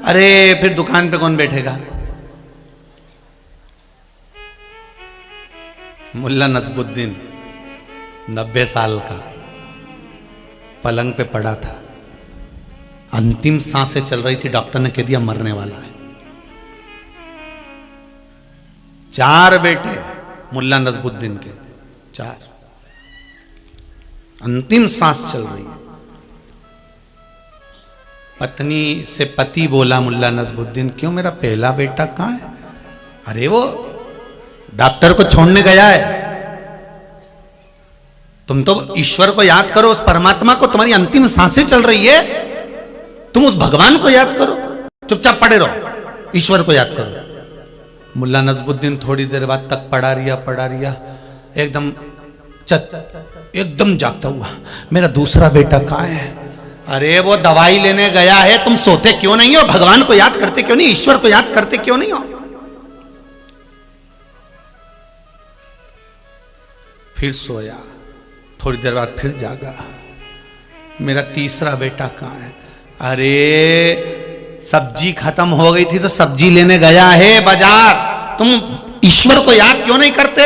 [SPEAKER 1] अरे फिर दुकान पे कौन बैठेगा? मुल्ला नसबुद्दीन 90 साल का पलंग पे पड़ा था, अंतिम सांसें चल रही थी, डॉक्टर ने कह दिया मरने वाला है। 4 बेटे मुल्ला नसबुद्दीन के, 4, अंतिम सांस चल रही है। पत्नी से पति बोला मुल्ला नसबुद्दीन, क्यों मेरा पहला बेटा कहां है? अरे वो डॉक्टर को छोड़ने गया है। तुम तो ईश्वर को याद करो, उस परमात्मा को, तुम्हारी अंतिम सांसें चल रही है, तुम उस भगवान को याद करो, चुपचाप पड़े रहो, ईश्वर को याद करो। मुल्ला नसबुद्दीन थोड़ी देर बाद तक पड़ा रिया, एकदम जागता हुआ, मेरा दूसरा बेटा कहां है? अरे वो दवाई लेने गया है, तुम सोते क्यों नहीं हो? भगवान को याद करते क्यों नहीं? ईश्वर को याद करते क्यों नहीं हो? फिर सोया, थोड़ी देर बाद फिर जागा, मेरा तीसरा बेटा कहां है? अरे सब्जी खत्म हो गई थी तो सब्जी लेने गया है बाजार, तुम ईश्वर को याद क्यों नहीं करते?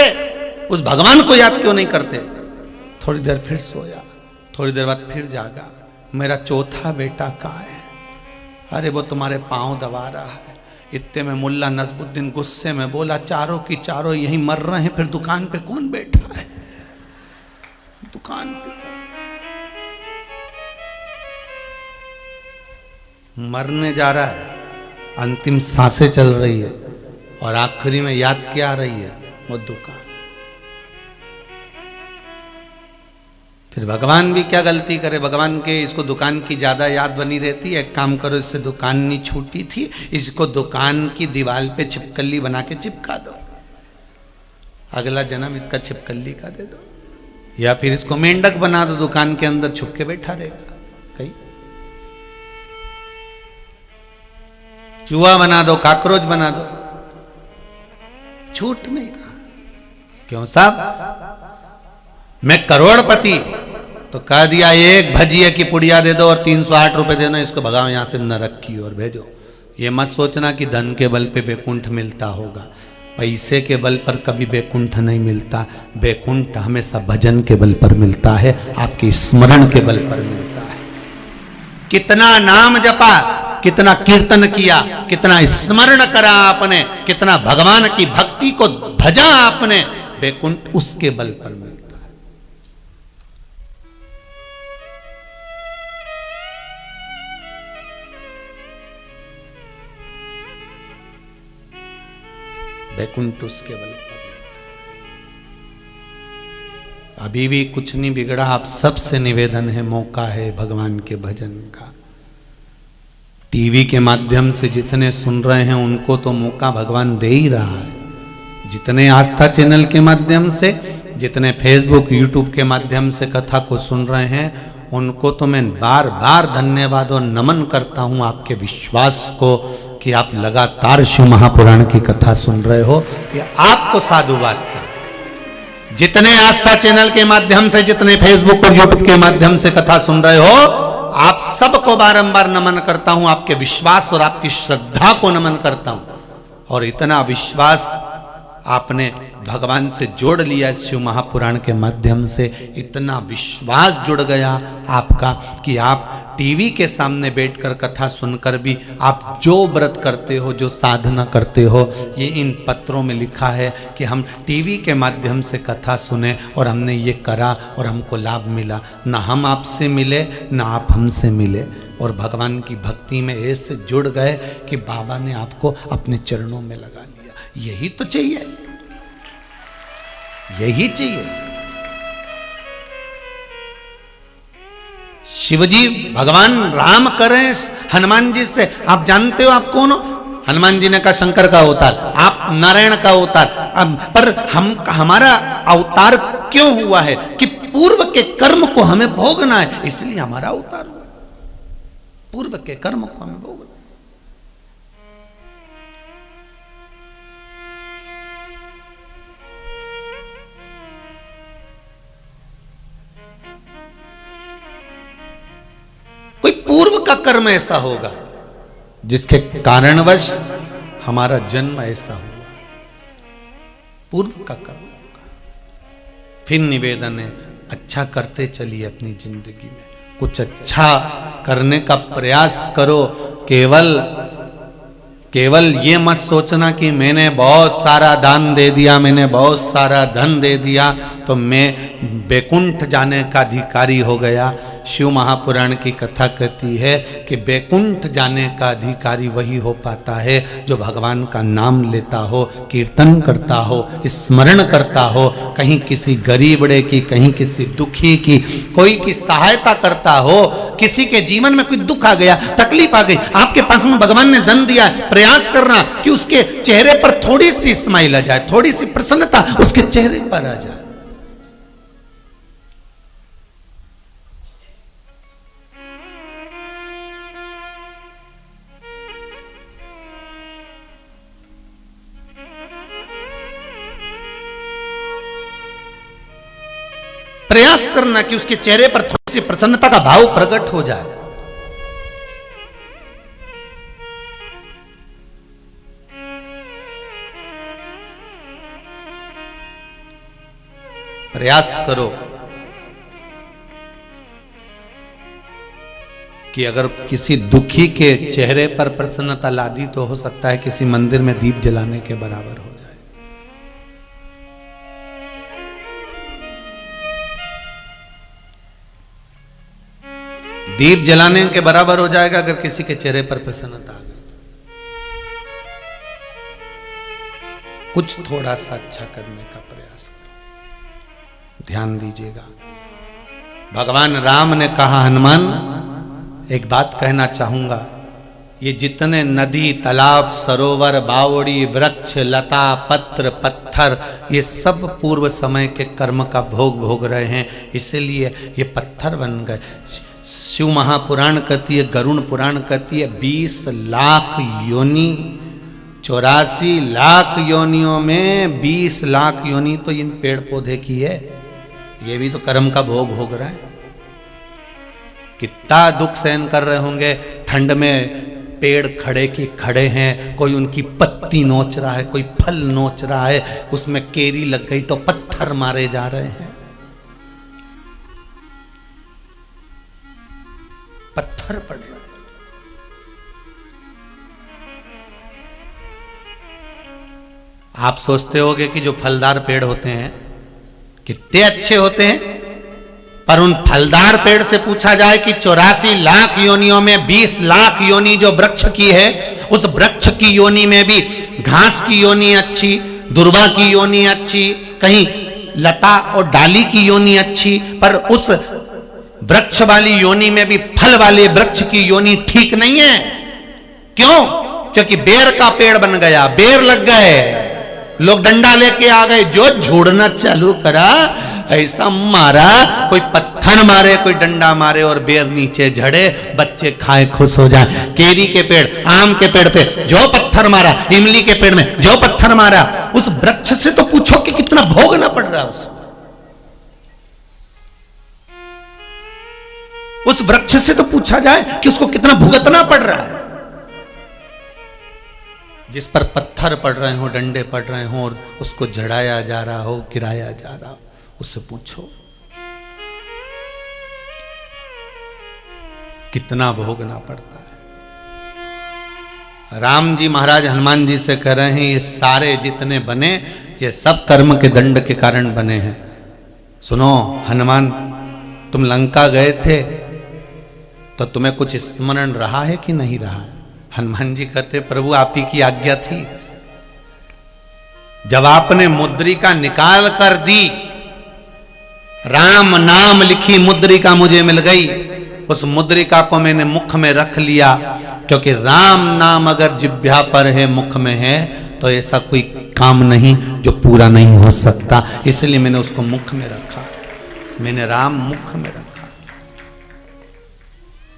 [SPEAKER 1] उस भगवान को याद क्यों नहीं करते? थोड़ी देर फिर सोया, थोड़ी देर बाद फिर जागा, मेरा चौथा बेटा कहां है? अरे वो तुम्हारे पांव दबा रहा है। इतने में मुल्ला नसबुद्दीन गुस्से में बोला, चारों की चारों यहीं मर रहे हैं, फिर दुकान पे कौन बैठा है? दुकान पे मरने जा रहा है, अंतिम सांसें चल रही है, और आखिरी में याद क्या आ रही है? वो दुकान। फिर भगवान भी क्या गलती करे, भगवान के इसको दुकान की ज्यादा याद बनी रहती है। एक काम करो, इससे दुकान नहीं छूटी थी, इसको दुकान की दीवार पे छिपकली बना के चिपका दो, अगला जन्म इसका छिपकली का दे दो, या फिर इसको मेंढक बना दो, दुकान के अंदर छुप के बैठा रहेगा। कहीं चूहा बना दो, काकरोच बना दो, छूट नहीं रहा। क्यों साहब, मैं करोड़पति, तो कह दिया एक भजिए की पुड़िया दे दो और 308 रुपए देना, इसको भगाओ यहां से, नरक की ओर भेजो। ये मत सोचना कि धन के बल पे बैकुंठ मिलता होगा, पैसे के बल पर कभी बैकुंठ नहीं मिलता। बैकुंठ हमेशा भजन के बल पर मिलता है, आपके स्मरण के बल पर मिलता है। कितना नाम जपा, कितना कीर्तन किया, कितना स्मरण करा आपने, कितना भगवान की भक्ति को भजा आपने, बैकुंठ उसके बल पर मिलता है। बैकुंठ उसके बल पर। अभी भी कुछ नहीं बिगड़ा, आप सबसे निवेदन है, मौका है भगवान के भजन का। टीवी के माध्यम से जितने सुन रहे हैं उनको तो मौका भगवान दे ही रहा है, जितने आस्था चैनल के माध्यम से, जितने फेसबुक यूट्यूब के माध्यम से कथा को सुन रहे हैं, उनको तो मैं बार बार धन्यवाद और नमन करता हूं आपके विश्वास को कि आप लगातार शिव महापुराण की कथा सुन रहे हो। ये आपको साधुवाद का। जितने आस्था चैनल के माध्यम से, जितने फेसबुक और यूट्यूब के माध्यम से कथा सुन रहे हो, आप सबको बारंबार नमन करता हूं, आपके विश्वास और आपकी श्रद्धा को नमन करता हूं। और इतना विश्वास आपने भगवान से जोड़ लिया शिव महापुराण के माध्यम से, इतना विश्वास जुड़ गया आपका कि आप टीवी के सामने बैठकर कथा सुनकर भी आप जो व्रत करते हो, जो साधना करते हो, ये इन पत्रों में लिखा है कि हम टीवी के माध्यम से कथा सुने और हमने ये करा और हमको लाभ मिला। ना हम आपसे मिले, ना आप हमसे मिले, और भगवान की भक्ति में ऐसे जुड़ गए कि बाबा ने आपको अपने चरणों में लगा लिया। यही तो चाहिए, यही चाहिए। शिवजी भगवान राम करें हनुमान जी से, आप जानते हो आप कौन हो? हनुमान जी ने कहा शंकर का अवतार, आप नारायण का अवतार। पर हमारा अवतार क्यों हुआ है कि पूर्व के कर्म को हमें भोगना है, इसलिए हमारा अवतार हुआ। पूर्व के कर्म को हमें भोगना। कोई पूर्व का कर्म ऐसा होगा जिसके कारणवश हमारा जन्म ऐसा हुआ, पूर्व का कर्म होगा। फिर निवेदन है, अच्छा करते चलिए अपनी जिंदगी में, कुछ अच्छा करने का प्रयास करो। केवल ये मत सोचना कि मैंने बहुत सारा दान दे दिया, मैंने बहुत सारा धन दे दिया तो मैं बैकुंठ जाने का अधिकारी हो गया। शिव महापुराण की कथा कहती है कि बैकुंठ जाने का अधिकारी वही हो पाता है जो भगवान का नाम लेता हो, कीर्तन करता हो, स्मरण करता हो, कहीं किसी गरीबड़े की, कहीं किसी दुखी की, कोई की सहायता करता हो। किसी के जीवन में कोई दुख आ गया, तकलीफ आ गई, आपके पास में भगवान ने धन दिया, प्रयास करना कि उसके चेहरे पर थोड़ी सी स्माइल आ जाए, थोड़ी सी प्रसन्नता उसके चेहरे पर आ जाए। प्रयास करना कि उसके चेहरे पर थोड़ी सी प्रसन्नता का भाव प्रकट हो जाए। प्रयास करो कि अगर किसी दुखी के चेहरे पर प्रसन्नता ला दी तो हो सकता है किसी मंदिर में दीप जलाने के बराबर हो जाए। दीप जलाने के बराबर हो जाएगा अगर किसी के चेहरे पर प्रसन्नता आ गई। कुछ थोड़ा सा अच्छा करने का प्रयास करो। ध्यान दीजिएगा, भगवान राम ने कहा, हनुमान एक बात कहना चाहूंगा, ये जितने नदी, तालाब, सरोवर, बावड़ी, वृक्ष, लता, पत्र, पत्थर, ये सब पूर्व समय के कर्म का भोग भोग रहे हैं, इसीलिए ये पत्थर बन गए। शिव महापुराण कहती है, गरुड़ पुराण कहती है, 20 लाख योनि, 84 लाख योनियों में 20 लाख योनि तो इन पेड़ पौधे की है। ये भी तो कर्म का भोग भोग रहा है। कितना दुख सहन कर रहे होंगे। ठंड में पेड़ खड़े की खड़े हैं, कोई उनकी पत्ती नोच रहा है, कोई फल नोच रहा है, उसमें केरी लग गई तो पत्थर मारे जा रहे हैं। पत्थर पड़ रहा है। आप सोचते होंगे कि जो फलदार पेड़ होते हैं कितने अच्छे होते हैं, पर उन फलदार पेड़ से पूछा जाए कि 84 लाख योनियों में 20 लाख योनि जो वृक्ष की है, उस वृक्ष की योनि में भी घास की योनि अच्छी, दुर्वा की योनि अच्छी, कहीं लता और डाली की योनि अच्छी, पर उस वृक्ष वाली योनि में भी फल वाले वृक्ष की योनि ठीक नहीं है। क्यों? क्योंकि बेर का पेड़ बन गया, बेर लग गए, लोग डंडा लेके आ गए, जो झोड़ना चालू करा, ऐसा मारा, कोई पत्थर मारे, कोई डंडा मारे और बेर नीचे झड़े, बच्चे खाए खुश हो जाए। केरी के पेड़, आम के पेड़ पे जो पत्थर मारा, इमली के पेड़ में जो पत्थर मारा, उस वृक्ष से तो पूछो कि कितना भोगना पड़ रहा है उसको। उस वृक्ष से तो पूछा जाए कि उसको कितना भुगतना पड़ रहा है। जिस पर पत्थर पड़ रहे हो, डंडे पड़ रहे हो और उसको झड़ाया जा रहा हो, गिराया जा रहा हो, उससे पूछो कितना भोगना पड़ता है। राम जी महाराज हनुमान जी से कह रहे हैं, ये सारे जितने बने ये सब कर्म के दंड के कारण बने हैं। सुनो हनुमान, तुम लंका गए थे तो तुम्हें कुछ स्मरण रहा है कि नहीं रहा है? हनुमान जी कहते, प्रभु आप ही की आज्ञा थी। जब आपने मुद्रिका निकाल कर दी, राम नाम लिखी मुद्रिका मुझे मिल गई, उस मुद्रिका को मैंने मुख में रख लिया, क्योंकि राम नाम अगर जिह्वा पर है, मुख में है, तो ऐसा कोई काम नहीं जो पूरा नहीं हो सकता। इसलिए मैंने उसको मुख में रखा, मैंने राम मुख में रखा।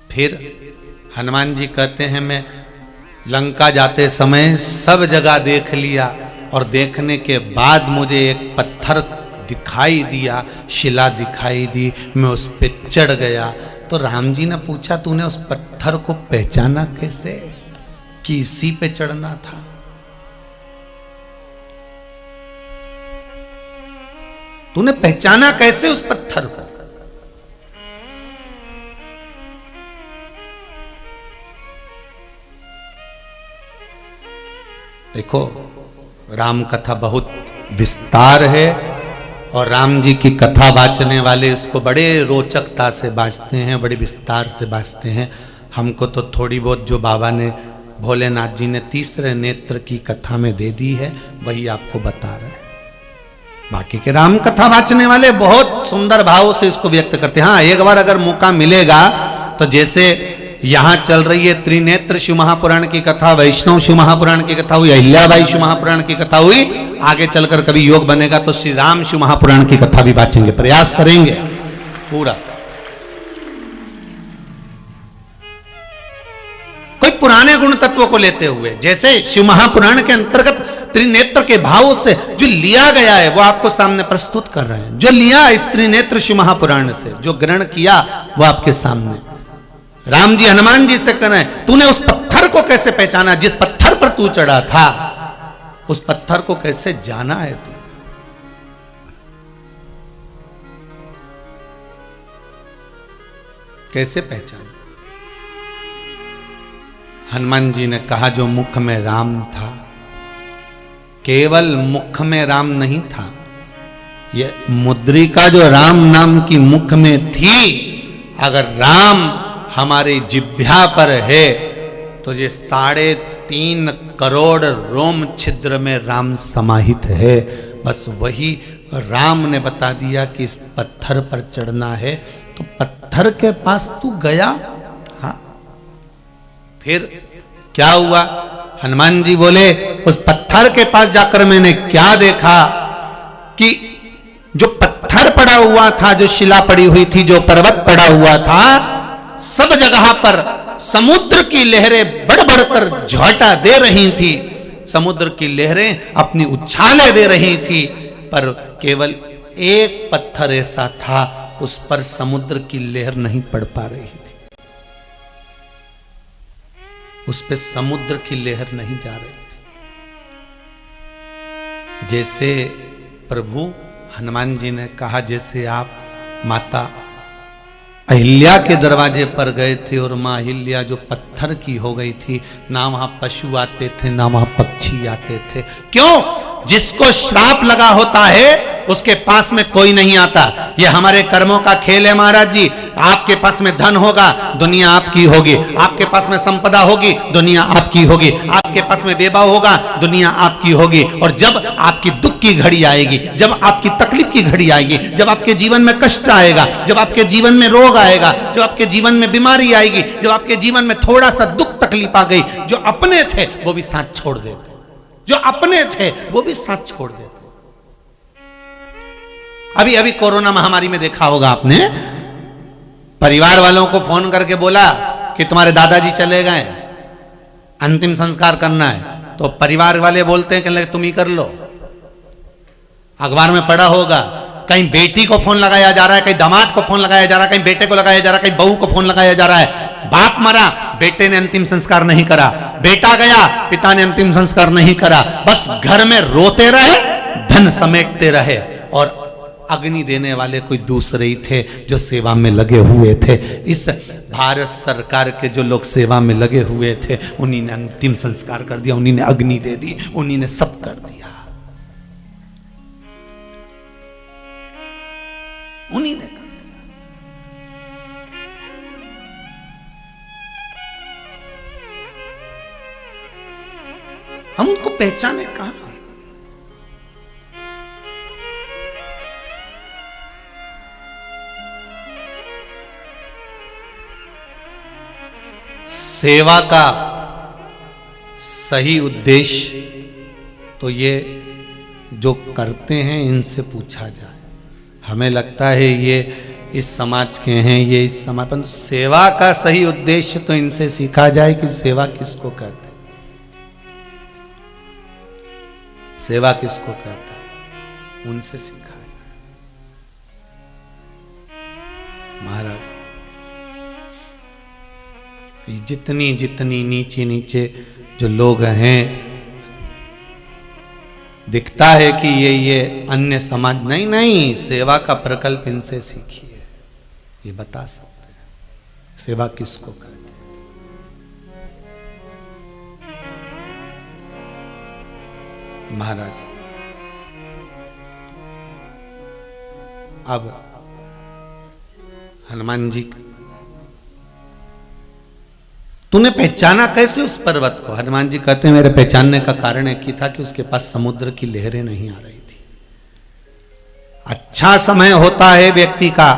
[SPEAKER 1] फिर हनुमान जी कहते हैं, मैं लंका जाते समय सब जगह देख लिया और देखने के बाद मुझे एक पत्थर दिखाई दिया, शिला दिखाई दी, मैं उस पे चढ़ गया। तो राम जी ने पूछा, तूने उस पत्थर को पहचाना कैसे कि इसी पे चढ़ना था? तूने पहचाना कैसे उस पत्थर को? देखो, राम कथा बहुत विस्तार है और राम जी की कथा वाचने वाले इसको बड़े रोचकता से बाँचते हैं, बड़े विस्तार से बाँचते हैं। हमको तो थोड़ी बहुत जो बाबा ने, भोलेनाथ जी ने तीसरे नेत्र की कथा में दे दी है, वही आपको बता रहे हैं। बाकी के राम कथा वाचने वाले बहुत सुंदर भाव से इसको व्यक्त करते हैं। हाँ, एक बार अगर मौका मिलेगा तो जैसे यहाँ चल रही है त्रिनेत्र शिव महापुराण की कथा, वैष्णव शिव महापुराण की कथा हुई, अहिल्याबाई शिव महापुराण की कथा हुई, आगे चलकर कभी योग बनेगा तो श्री राम शिव महापुराण की कथा भी वाचेंगे, प्रयास करेंगे पूरा। कोई पुराने गुण तत्व को लेते हुए, जैसे शिव महापुराण के अंतर्गत त्रिनेत्र के भाव से जो लिया गया है वो आपको सामने प्रस्तुत कर रहे हैं। जो लिया इस त्रिनेत्र शिव महापुराण से, जो ग्रहण किया वो आपके सामने राम जी हनुमान जी से करें, तूने उस पत्थर को कैसे पहचाना? जिस पत्थर पर तू चढ़ा था उस पत्थर को कैसे जाना है तू? कैसे पहचाना? हनुमान जी ने कहा जो मुख में राम था, केवल मुख में राम नहीं था, ये मुद्रिका जो राम नाम की मुख में थी, अगर राम हमारे जिह्वा पर है तो ये 3.5 करोड़ रोम छिद्र में राम समाहित है। बस वही राम ने बता दिया कि इस पत्थर पर चढ़ना है, तो पत्थर के पास तू गया। हाँ, फिर क्या हुआ? हनुमान जी बोले उस पत्थर के पास जाकर मैंने क्या देखा कि जो पत्थर पड़ा हुआ था, जो शिला पड़ी हुई थी, जो पर्वत पड़ा हुआ था, सब जगह पर समुद्र की लहरें बढ़ बढ़कर झोंटा दे रही थी। समुद्र की लहरें अपनी उछालें दे रही थी, पर केवल एक पत्थर ऐसा था उस पर समुद्र की लहर नहीं पड़ पा रही थी, उस पे समुद्र की लहर नहीं जा रही थी। जैसे प्रभु हनुमान जी ने कहा, जैसे आप माता अहिल्या के दरवाजे पर गए थे और मां अहिल्या जो पत्थर की हो गई थी, ना वहां पशु आते थे ना वहां पक्षी आते थे। क्यों? जिसको श्राप लगा होता है उसके पास में कोई नहीं आता। ये हमारे कर्मों का खेल है महाराज जी। आपके पास में धन होगा, दुनिया आपकी होगी। आपके पास में संपदा होगी, दुनिया आपकी होगी। आपके पास में वैभव होगा, दुनिया आपकी होगी। और जब आपकी दुख की घड़ी आएगी, जब आपकी तकलीफ की घड़ी आएगी, जब आपके जीवन में कष्ट आएगा, जब आपके जीवन में रोग आएगा, जब आपके जीवन में बीमारी आएगी, जब आपके जीवन में थोड़ा सा दुख तकलीफ आ गई, जो अपने थे वो भी साथ छोड़ देते, जो अपने थे वो भी साथ छोड़ देते। अभी अभी कोरोना महामारी में देखा होगा आपने, परिवार वालों को फोन करके बोला कि तुम्हारे दादाजी चले गए, अंतिम संस्कार करना है, तो परिवार वाले बोलते हैं कि तुम ही कर लो। अखबार में पढ़ा होगा, कहीं बेटी को फोन लगाया जा रहा है, कहीं दामाद को फोन लगाया जा रहा है, कहीं बेटे को लगाया जा रहा है, कहीं बहू को फोन लगाया जा रहा है। बाप मरा, बेटे ने अंतिम संस्कार नहीं करा, बेटा गया, पिता ने अंतिम संस्कार नहीं करा। बस घर में रोते रहे, धन समेटते रहे, और अग्नि देने वाले कोई दूसरे ही थे जो सेवा में लगे हुए थे। इस भारत सरकार के जो लोग सेवा में लगे हुए थे, उन्हीं ने अंतिम संस्कार कर दिया, उन्हीं ने अग्नि दे दी, उन्हीं ने सब कर दिया, उन्हीं ने कर दिया। हम उनको पहचाने कहां? सेवा का सही उद्देश्य तो ये जो करते हैं इनसे पूछा जाए। हमें लगता है ये इस समाज के हैं, ये इस समाज, पर सेवा का सही उद्देश्य तो इनसे सीखा जाए कि सेवा किसको कहते हैं, सेवा किसको कहता है, उनसे सीखा जाए। महाराज, जितनी जितनी नीचे नीचे जो लोग हैं, दिखता है कि ये अन्य समाज, नहीं नहीं, सेवा का प्रकल्प इनसे सीखिए, ये बता सकते हैं सेवा किसको कहते हैं। महाराज अब हनुमान जी, तूने पहचाना कैसे उस पर्वत को? हनुमान जी कहते हैं मेरे पहचानने का कारण एक ही था कि उसके पास समुद्र की लहरें नहीं आ रही थी। अच्छा समय होता है व्यक्ति का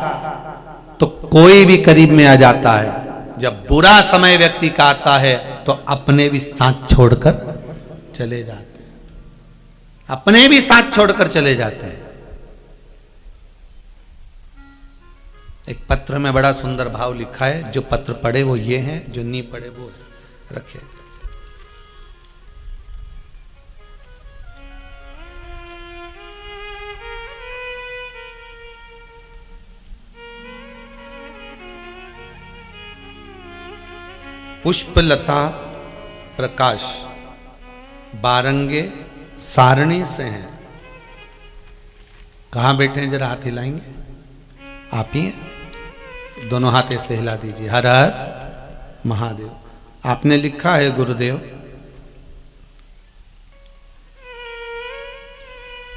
[SPEAKER 1] तो कोई भी करीब में आ जाता है, जब बुरा समय व्यक्ति का आता है तो अपने भी साथ छोड़कर चले जाते हैं, अपने भी साथ छोड़कर चले जाते हैं। एक पत्र में बड़ा सुंदर भाव लिखा है, जो पत्र पढ़े वो ये हैं, जो नहीं पढ़े वो रखे। पुष्पलता प्रकाश बारंगे सारणी से हैं। कहां बैठे हैं? जरा हाथ हिलाएंगे, आप ही हैं? दोनों हाथ ऐसे हिला दीजिए। हर हर महादेव। आपने लिखा है गुरुदेव,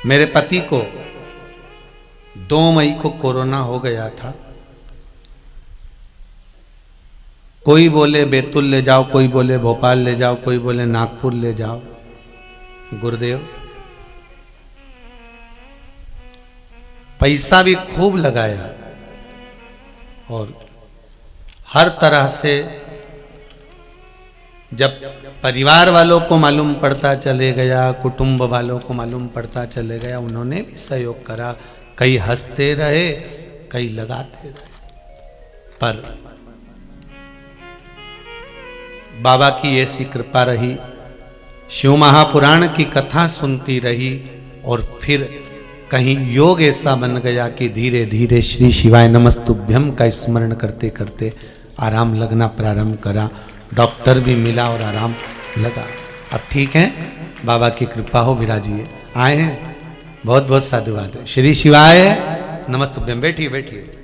[SPEAKER 1] मेरे पति को 2 मई को कोरोना हो गया था। कोई बोले बैतूल ले जाओ, कोई बोले भोपाल ले जाओ, कोई बोले नागपुर ले जाओ। गुरुदेव पैसा भी खूब लगाया और हर तरह से जब परिवार वालों को मालूम पड़ता चले गया, कुटुंब वालों को मालूम पड़ता चले गया, उन्होंने भी सहयोग करा। कई हंसते रहे, कई लगाते रहे, पर बाबा की ऐसी कृपा रही, शिव महापुराण की कथा सुनती रही और फिर कहीं योग ऐसा बन गया कि धीरे धीरे श्री शिवाय नमस्तुभ्यम का स्मरण करते करते आराम लगना प्रारंभ करा। डॉक्टर भी मिला और आराम लगा। अब ठीक है, बाबा की कृपा हो। विराजिए, आए हैं, बहुत बहुत साधुवाद है। श्री शिवाय नमस्तुभ्यम। बैठिए बैठिए।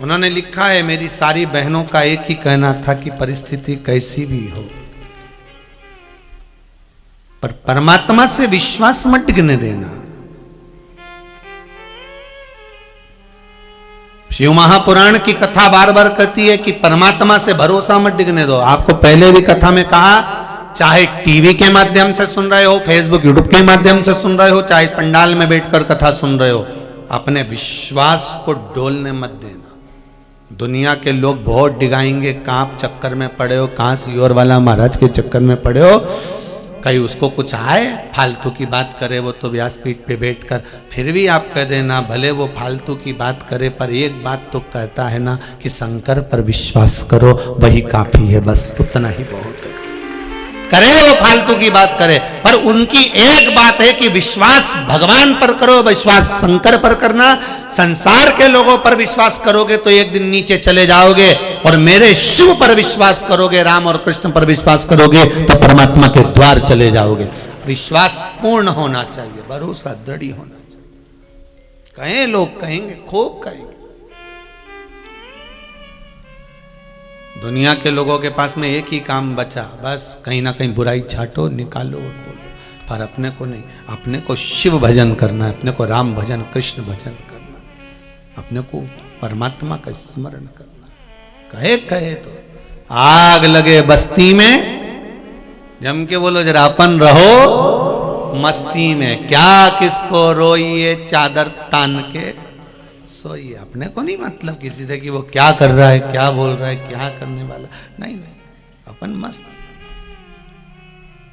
[SPEAKER 1] उन्होंने लिखा है, मेरी सारी बहनों का एक ही कहना था कि परिस्थिति कैसी भी हो पर परमात्मा से विश्वास मत टिकने देना। शिव महापुराण की कथा बार बार कहती है कि परमात्मा से भरोसा मत टिकने दो। आपको पहले भी कथा में कहा, चाहे टीवी के माध्यम से सुन रहे हो, फेसबुक यूट्यूब के माध्यम से सुन रहे हो, चाहे पंडाल में बैठकर कथा सुन रहे हो, अपने विश्वास को डोलने मत देना। दुनिया के लोग बहुत डिगाएंगे, कहाँ चक्कर में पड़े हो, कहाँ सियोर वाला महाराज के चक्कर में पड़े हो, कहीं उसको कुछ आए फालतू की बात करे वो तो व्यासपीठ पे बैठकर। फिर भी आप कह देना, भले वो फालतू की बात करे पर एक बात तो कहता है ना कि शंकर पर विश्वास करो, वही काफी है, बस उतना ही बहुत है। करे वो फालतू की बात करे, पर उनकी एक बात है कि विश्वास भगवान पर करो, विश्वास शंकर पर करना। संसार के लोगों पर विश्वास करोगे तो एक दिन नीचे चले जाओगे, और मेरे शिव पर विश्वास करोगे, राम और कृष्ण पर विश्वास करोगे तो परमात्मा के द्वार चले जाओगे। विश्वास पूर्ण होना चाहिए, भरोसा दृढ़ होना चाहिए। कहें लोग कहेंगे, खूब कहेंगे। दुनिया के लोगों के पास में एक ही काम बचा, बस कहीं ना कहीं बुराई छाटो, निकालो और बोलो, पर अपने को नहीं। अपने को शिव भजन करना है, अपने को राम भजन, कृष्ण भजन करना, अपने को परमात्मा का स्मरण करना। कहे कहे तो आग लगे बस्ती में, जम के बोलो जरा, अपन रहो मस्ती में, क्या किसको रोइए चादर तान के सोइए। अपने को नहीं मतलब किसी से कि वो क्या कर रहा है, क्या बोल रहा है, क्या करने वाला, नहीं नहीं, अपन मस्त।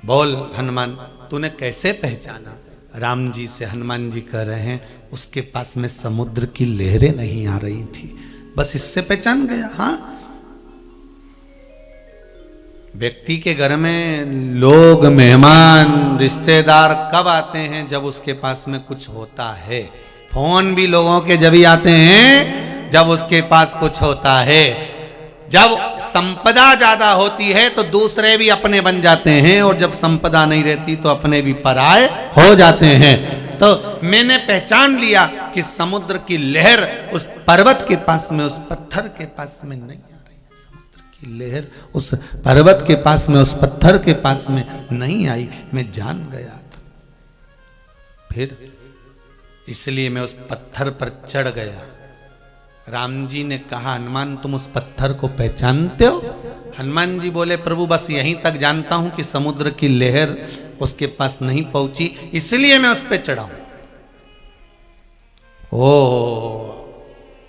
[SPEAKER 1] बोल हनुमान, तूने कैसे पहचाना? राम जी से हनुमान जी कह रहे हैं, उसके पास में समुद्र की लहरें नहीं आ रही थी, बस इससे पहचान गया। हाँ, व्यक्ति के घर में लोग, मेहमान, रिश्तेदार कब आते हैं? जब उसके पास में कुछ होता है। फोन भी लोगों के जब ही आते हैं जब उसके पास कुछ होता है। जब संपदा ज्यादा होती है तो दूसरे भी अपने बन जाते हैं, और जब संपदा नहीं रहती तो अपने भी पराए हो जाते हैं। तो मैंने पहचान लिया कि समुद्र की लहर उस पर्वत के पास में, उस पत्थर के पास में नहीं आ रही। समुद्र की लहर उस पर्वत के पास में, उस पत्थर के पास में नहीं आई। मैं जान गया था। फिर इसलिए मैं उस पत्थर पर चढ़ गया। राम जी ने कहा, हनुमान तुम उस पत्थर को पहचानते हो? हनुमान जी बोले, प्रभु बस यहीं तक जानता हूं कि समुद्र की लहर उसके पास नहीं पहुंची, इसलिए मैं उस पर चढ़ा हूं। ओ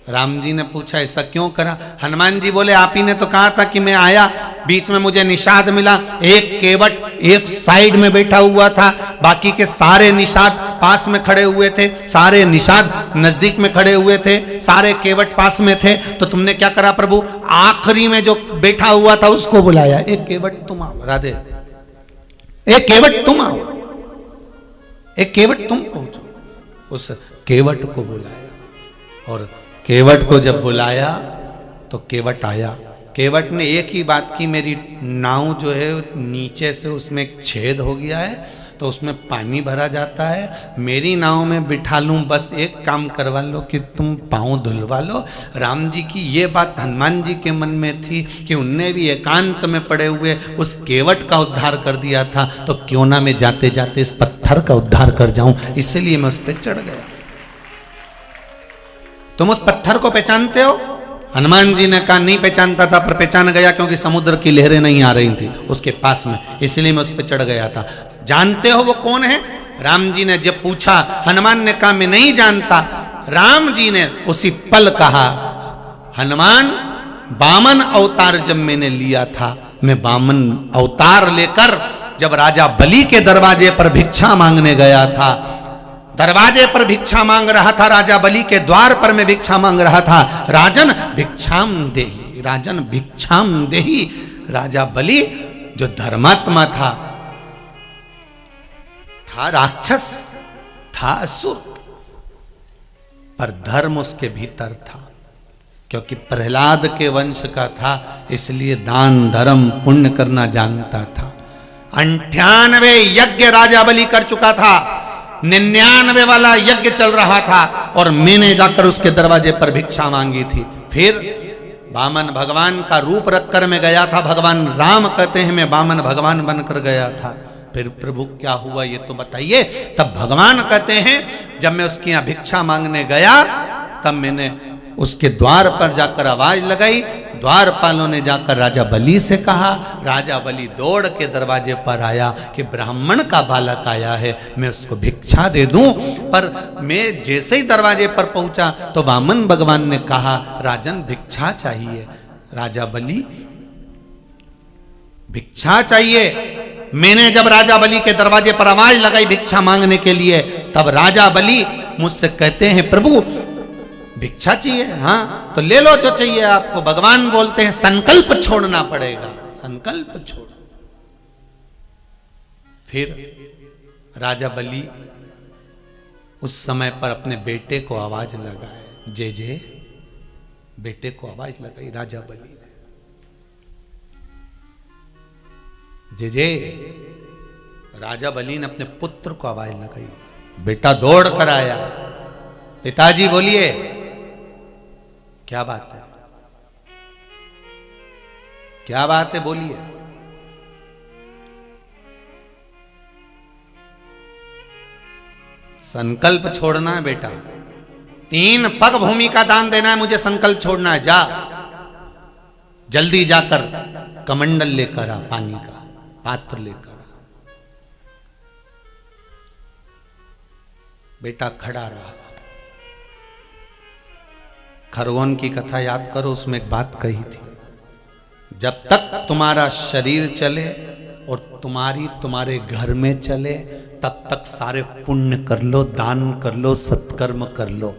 [SPEAKER 1] राम जी ने पूछा, ऐसा क्यों करा? हनुमान जी बोले, आप ही ने तो कहा था कि मैं आया, बीच में मुझे निषाद मिला। एक केवट एक साइड में बैठा हुआ था, बाकी के सारे निषाद पास में खड़े हुए थे, सारे निषाद नजदीक में खड़े हुए थे, सारे केवट पास में थे। तो तुमने क्या करा प्रभु? आखिरी में जो बैठा हुआ था उसको बुलाया, एक केवट तुम आओ। राधे, एक केवट तुम आओ, एक केवट तुम पहुंचो। उस केवट को बुलाया, और केवट को जब बुलाया तो केवट आया। केवट ने एक ही बात की, मेरी नाव जो है नीचे से उसमें एक छेद हो गया है, तो उसमें पानी भरा जाता है, मेरी नाव में बिठा लूं, बस एक काम करवा लो कि तुम पाँव धुलवा लो। राम जी की ये बात हनुमान जी के मन में थी कि उनने भी एकांत में पड़े हुए उस केवट का उद्धार कर दिया था, तो क्यों ना मैं जाते जाते इस पत्थर का उद्धार कर जाऊं, इसलिए मैं उस पर चढ़ गया। तुम उस पत्थर को पहचानते हो? हनुमान जी ने कहा, नहीं पहचानता था, पर पहचान गया क्योंकि समुद्र की लहरें नहीं आ रही थी उसके पास में, इसलिए मैं उस पर चढ़ गया था। जानते हो वो कौन है? राम जी ने जब पूछा, हनुमान ने कहा मैं नहीं जानता। राम जी ने उसी पल कहा, हनुमान वामन अवतार जब मैंने लिया था, मैं वामन अवतार लेकर जब राजा बलि के दरवाजे पर भिक्षा मांगने गया था, दरवाजे पर भिक्षा मांग रहा था, राजा बलि के द्वार पर मैं भिक्षा मांग रहा था। राजन भिक्षाम देहि, राजन भिक्षाम देहि। राजा बलि जो धर्मात्मा था राक्षस, था असुर, पर धर्म उसके भीतर था, क्योंकि प्रहलाद के वंश का था, इसलिए दान धर्म पुण्य करना जानता था। 98 यज्ञ राजा बलि कर चुका था, 99 वाला यज्ञ चल रहा था, और मैंने जाकर उसके दरवाजे पर भिक्षा मांगी थी। फिर वामन भगवान का रूप रखकर मैं गया था। भगवान राम कहते हैं मैं वामन भगवान बनकर गया था। फिर प्रभु क्या हुआ ये तो बताइए। तब भगवान कहते हैं जब मैं उसके यहाँ भिक्षा मांगने गया, तब मैंने उसके द्वार पर जाकर आवाज लगाई। द्वारपालों ने जाकर राजा बलि से कहा। राजा बलि दौड़ के दरवाजे पर आया कि ब्राह्मण का बालक आया है, मैं उसको भिक्षा दे दूं। पर मैं जैसे ही दरवाजे पर पहुंचा तो वामन भगवान ने कहा, राजन भिक्षा चाहिए। राजा बलि भिक्षा चाहिए। मैंने जब राजा बलि के दरवाजे पर आवाज लगाई भिक्षा मांगने के लिए, तब राजा बलि मुझसे कहते हैं प्रभु भिक्षा चाहिए? हाँ तो ले लो जो चाहिए आपको। भगवान बोलते हैं संकल्प छोड़ना पड़ेगा, संकल्प छोड़। फिर राजा बलि उस समय पर अपने बेटे को आवाज लगाए, जय जय, बेटे को आवाज लगाई राजा बलि ने, जय जय। राजा बलि ने अपने पुत्र को आवाज लगाई, बेटा दौड़ कर आया, पिताजी बोलिए क्या बात है, क्या बात है, बोलिए। संकल्प छोड़ना है बेटा, 3 पग भूमि का दान देना है, मुझे संकल्प छोड़ना है। जा जल्दी जाकर कमंडल लेकर आ, पानी का पात्र लेकर आ। बेटा खड़ा रहा। खरगोन की कथा याद करो, उसमें एक बात कही थी, जब तक तुम्हारा शरीर चले और तुम्हारे घर में चले, तब तक सारे पुण्य कर लो, दान कर लो, सत्कर्म कर लो,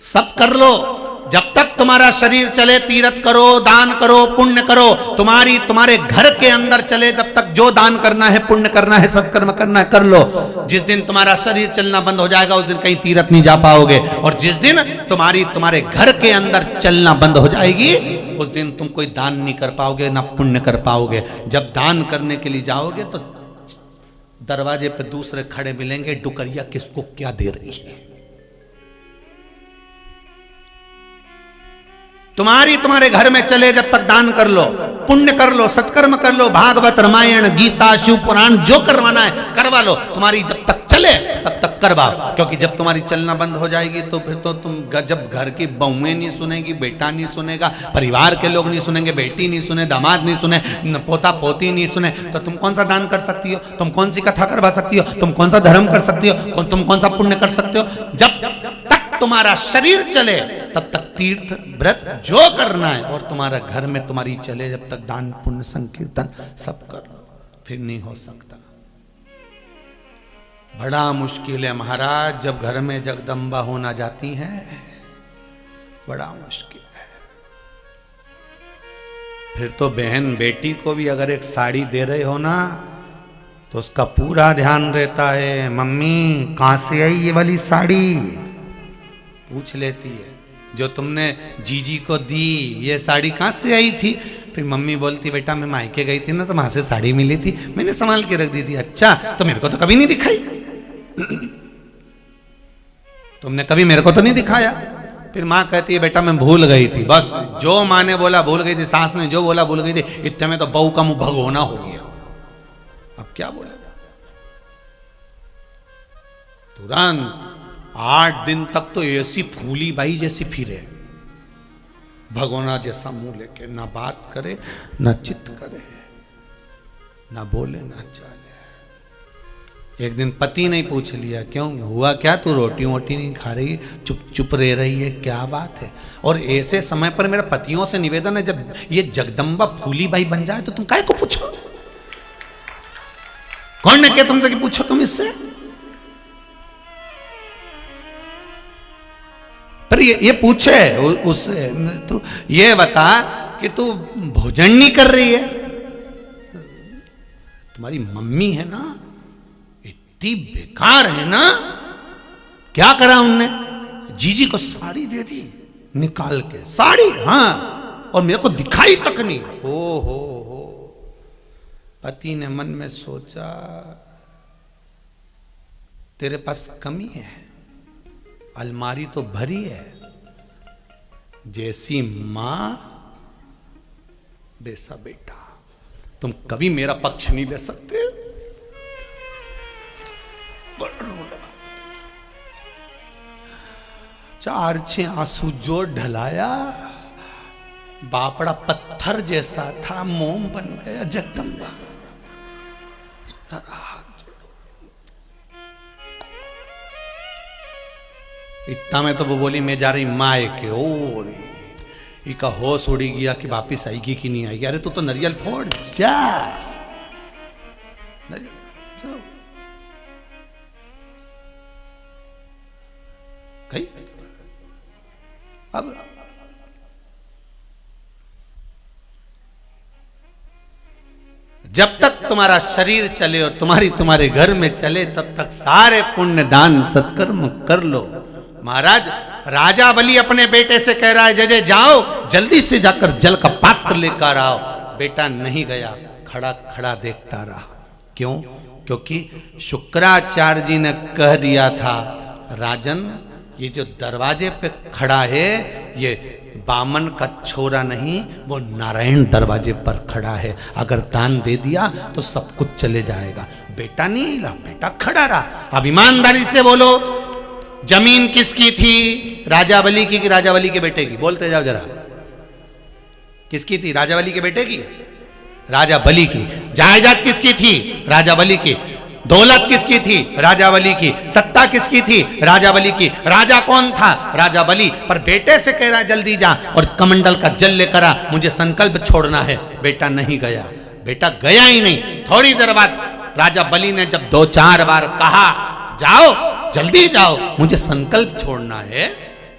[SPEAKER 1] सब कर लो। जब तक तुम्हारा शरीर चले तीर्थ करो, दान करो, पुण्य करो। तुम्हारे घर के अंदर चले जब तक जो दान करना है, पुण्य करना है, सत्कर्म करना है, कर लो। जिस दिन तुम्हारा शरीर चलना बंद हो जाएगा उस दिन कहीं तीर्थ नहीं जा पाओगे। और जिस दिन तुम्हारे घर के अंदर चलना बंद हो जाएगी उस दिन तुम कोई दान नहीं कर पाओगे, ना पुण्य कर पाओगे। जब दान करने के लिए जाओगे तो दरवाजे पे दूसरे खड़े मिलेंगे, डुकरिया किसको क्या दे रही है। तुम्हारे घर में चले जब तक दान कर लो, पुण्य कर लो, सत्कर्म कर लो, भागवत, रामायण, गीता, शिव पुराण जो करवाना है करवा लो। तुम्हारी जब तक चले तब तक करवाओ, क्योंकि जब तुम्हारी चलना बंद हो जाएगी तो फिर तो तुम जब घर की बहुएं नहीं सुनेगी, बेटा नहीं सुनेगा, परिवार के लोग नहीं सुनेंगे, बेटी नहीं सुने, दामाद नहीं सुने, पोता पोती नहीं सुने, तो तुम कौन सा दान कर सकती हो, तुम कौन सी कथा करवा सकती हो, तुम कौन सा धर्म कर सकती हो, तुम कौन सा पुण्य कर सकते हो। जब तक तुम्हारा शरीर चले तब तक तीर्थ व्रत जो करना है और तुम्हारा घर में तुम्हारी चले जब तक दान पुण्य संकीर्तन सब कर लो, फिर नहीं हो सकता। बड़ा मुश्किल है महाराज जब घर में जगदम्बा होना जाती है, बड़ा मुश्किल है। फिर तो बहन बेटी को भी अगर एक साड़ी दे रहे हो ना तो उसका पूरा ध्यान रहता है, मम्मी कहां से आई ये वाली साड़ी, पूछ लेती है। जो तुमने जीजी को दी ये साड़ी कहां से आई थी, फिर मम्मी बोलती बेटा मैं मायके गई थी ना तो वहां से साड़ी मिली थी, मैंने संभाल के रख दी थी। अच्छा तो मेरे को तो कभी नहीं दिखाई, तुमने कभी मेरे को तो नहीं दिखाया। फिर माँ कहती है बेटा मैं भूल गई थी, बस जो माँ ने बोला भूल गई थी, सास ने जो बोला भूल गई थी, इतने में तो बहू का मुंह भगोना हो गया। अब क्या बोले, तुरंत 8 दिन तक तो ऐसी फूली बाई जैसी फिरे, भगोना जैसा मुंह लेके, ना बात करे ना चित करे, ना बोले ना चाले। एक दिन पति ने पूछ लिया क्यों हुआ क्या, तू रोटी वोटी नहीं खा रही, चुप चुप रह रही है, क्या बात है। और ऐसे समय पर मेरा पतियों से निवेदन है जब ये जगदम्बा फूली बाई बन जाए तो तुम काहे को पूछो, कौन ने कहा तुमसे कि पूछो तुम इससे। पर ये पूछे उससे, तू ये बता कि तू भोजन नहीं कर रही है, तुम्हारी मम्मी है ना इतनी बेकार है ना, क्या करा उनने, जीजी को साड़ी दे दी निकाल के, साड़ी हाँ, और मेरे को दिखाई तक नहीं। हो पति ने मन में सोचा तेरे पास कमी है, अलमारी तो भरी है, जैसी मां वैसा बेटा, तुम कभी मेरा पक्ष नहीं ले सकते। 4-6 आंसू जो ढलाया, बापड़ा पत्थर जैसा था मोम बन गया जगदम्बा। इतना में तो वो बोली मैं जा रही माए के, ओ इका होश उड़ी गया कि वापिस आएगी कि नहीं आएगी। अरे तू तो नरियल फोड़ जा, नरियल जाओ कहीं। अब जब तक तुम्हारा शरीर चले और तुम्हारे घर में चले तब तक सारे पुण्य दान सत्कर्म कर लो। महाराज राजा बलि अपने बेटे से कह रहा है जय जाओ जल्दी से जाकर जल का पात्र लेकर आओ। बेटा नहीं गया, खड़ा खड़ा देखता रहा। क्यों? क्योंकि शुक्राचार्य जी ने कह दिया था राजन ये जो दरवाजे पे खड़ा है ये बामन का छोरा नहीं, वो नारायण दरवाजे पर खड़ा है, अगर दान दे दिया तो सब कुछ चले जाएगा। बेटा नहीं हिला, बेटा खड़ा रहा। अब ईमानदारी से बोलो जमीन किसकी थी, राजा बलि की कि राजा बलि के बेटे की? बोलते जाओ जरा, किसकी थी? राजा बलि के बेटे की, राजा बलि की। जायदाद किसकी थी? राजा बलि की। दौलत किसकी थी? राजा बलि की। सत्ता किसकी थी? राजा बलि की। राजा कौन था? राजा बलि। पर बेटे से कह रहा जल्दी जा और कमंडल का जल लेकर आ, मुझे संकल्प छोड़ना है। बेटा नहीं गया, बेटा गया ही नहीं। थोड़ी देर बाद राजा बलि ने जब 2-4 बार कहा जाओ जल्दी जाओ मुझे संकल्प छोड़ना है,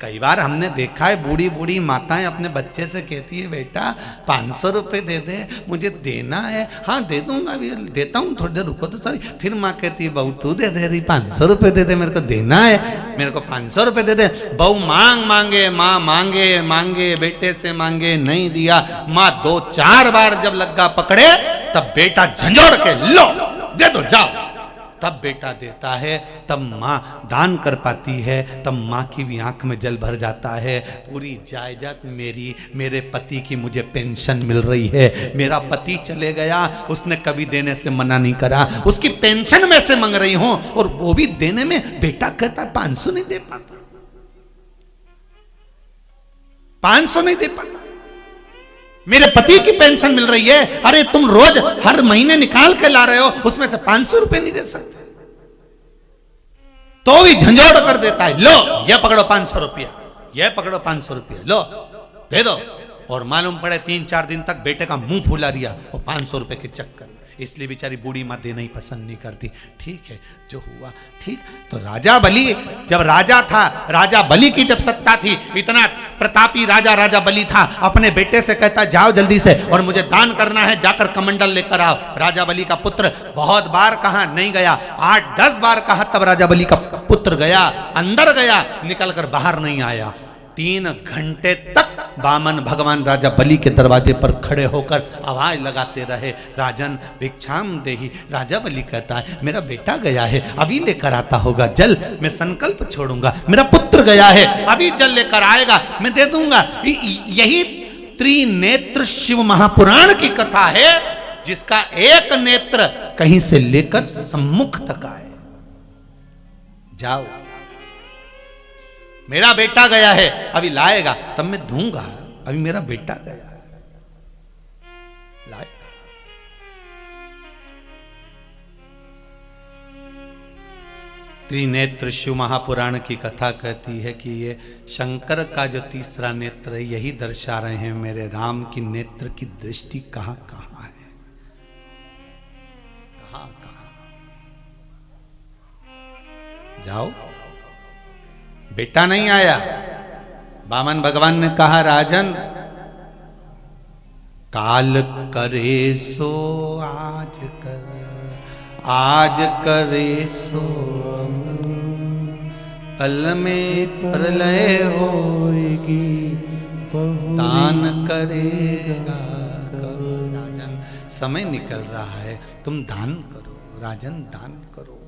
[SPEAKER 1] कई बार हमने देखा है बूढ़ी बूढ़ी माताएं अपने बच्चे से कहती है बेटा 500 रुपये दे दे, मुझे देना है। हाँ दे दूंगा, अभी देता हूँ, थोड़ी देर रुको तो सही। फिर माँ कहती है बहू तू दे दे रही, 500 रुपये दे दे, मेरे को देना है, मेरे को 500 रुपये दे दे। बहू मांगे माँ मांगे बेटे से मांगे, नहीं दिया। माँ 2-4 बार जब लग्गा पकड़े तब बेटा झंझोड़ के लो दे दो जाओ, तब बेटा देता है, तब माँ दान कर पाती है, तब माँ की भी आंख में जल भर जाता है। पूरी जायदाद मेरी, मेरे पति की मुझे पेंशन मिल रही है। मेरा पति चले गया, उसने कभी देने से मना नहीं करा, उसकी पेंशन में से मांग रही हूं, और वो भी देने में बेटा कहता है 500 नहीं दे पाता, 500 नहीं दे पाता, मेरे पति की पेंशन मिल रही है। अरे तुम रोज हर महीने निकाल के ला रहे हो, उसमें से 500 रुपए नहीं दे सकते, तो भी झंझोड़ कर देता है। लो ये पकड़ो 500 रुपया, ये पकड़ो 500 रुपया, लो दे दो। और मालूम पड़े 3-4 दिन तक बेटे का मुंह फुला रिया वो 500 रुपए के चक्कर। इसलिए बेचारी बूढ़ी माँ देना ही पसंद नहीं करती। ठीक है जो हुआ ठीक। तो राजा बलि जब राजा था, राजा बलि की जब सत्ता थी, इतना प्रतापी राजा बलि था, अपने बेटे से कहता जाओ जल्दी से और मुझे दान करना है, जाकर कमंडल लेकर आओ। राजा बलि का पुत्र बहुत बार कहा, नहीं गया, 8-10 बार कहा, तब राजा बलि का पुत्र गया, अंदर गया, निकल कर बाहर नहीं आया। 3 घंटे तक बामन भगवान राजा बलि के दरवाजे पर खड़े होकर आवाज लगाते रहे, राजन भिक्षाम देहि। राजा बलि कहता है मेरा बेटा गया है, अभी लेकर आता होगा जल, मैं संकल्प छोड़ूंगा। मेरा पुत्र गया है, अभी जल लेकर आएगा, मैं दे दूंगा। यही त्रिनेत्र शिव महापुराण की कथा है, जिसका एक नेत्र कहीं से लेकर सम्मुख तक आए। जाओ मेरा बेटा गया है, अभी लाएगा तब मैं दूंगा, अभी मेरा बेटा गया लाएगा। त्रिनेत्र शिव महापुराण की कथा कहती है कि ये शंकर का जो तीसरा नेत्र है, यही दर्शा रहे हैं मेरे राम की नेत्र की दृष्टि कहां कहां है, कहां कहां। जाओ बेटा नहीं आया। बामन भगवान ने कहा राजन काल करे सो आज कर, आज करे सो कल में प्रलय होएगी, दान करेगा राजन। समय निकल रहा है, तुम दान करो राजन, दान करो,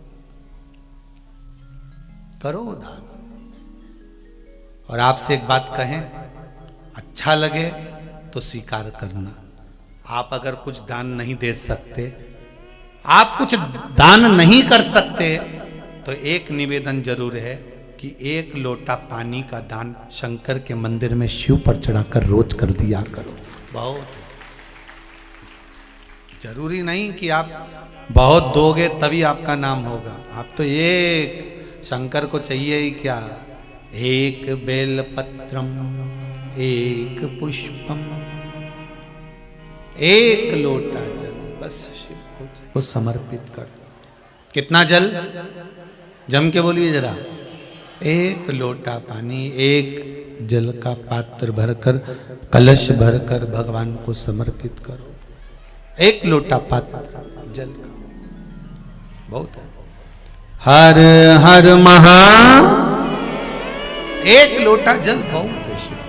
[SPEAKER 1] करो दान। और आपसे एक बात कहें, अच्छा लगे तो स्वीकार करना। आप अगर कुछ दान नहीं दे सकते, आप कुछ दान नहीं कर सकते, तो एक निवेदन जरूर है कि 1 लोटा पानी का दान शंकर के मंदिर में शिव पर चढ़ाकर रोज कर दिया करो। बहुत जरूरी नहीं कि आप बहुत दोगे तभी आपका नाम होगा। आप तो एक शंकर को चाहिए ही क्या, 1 बेलपत्रम 1 पुष्पम 1 लोटा जल, बस शिव को समर्पित कर दो। कितना जल, जम के बोलिए जरा। 1 लोटा पानी, 1 जल का पात्र भरकर, कलश भरकर भगवान को समर्पित करो। 1 लोटा पात्र जल का बहुत है। हर हर महा 1 लोटा जल बहुत है शिव।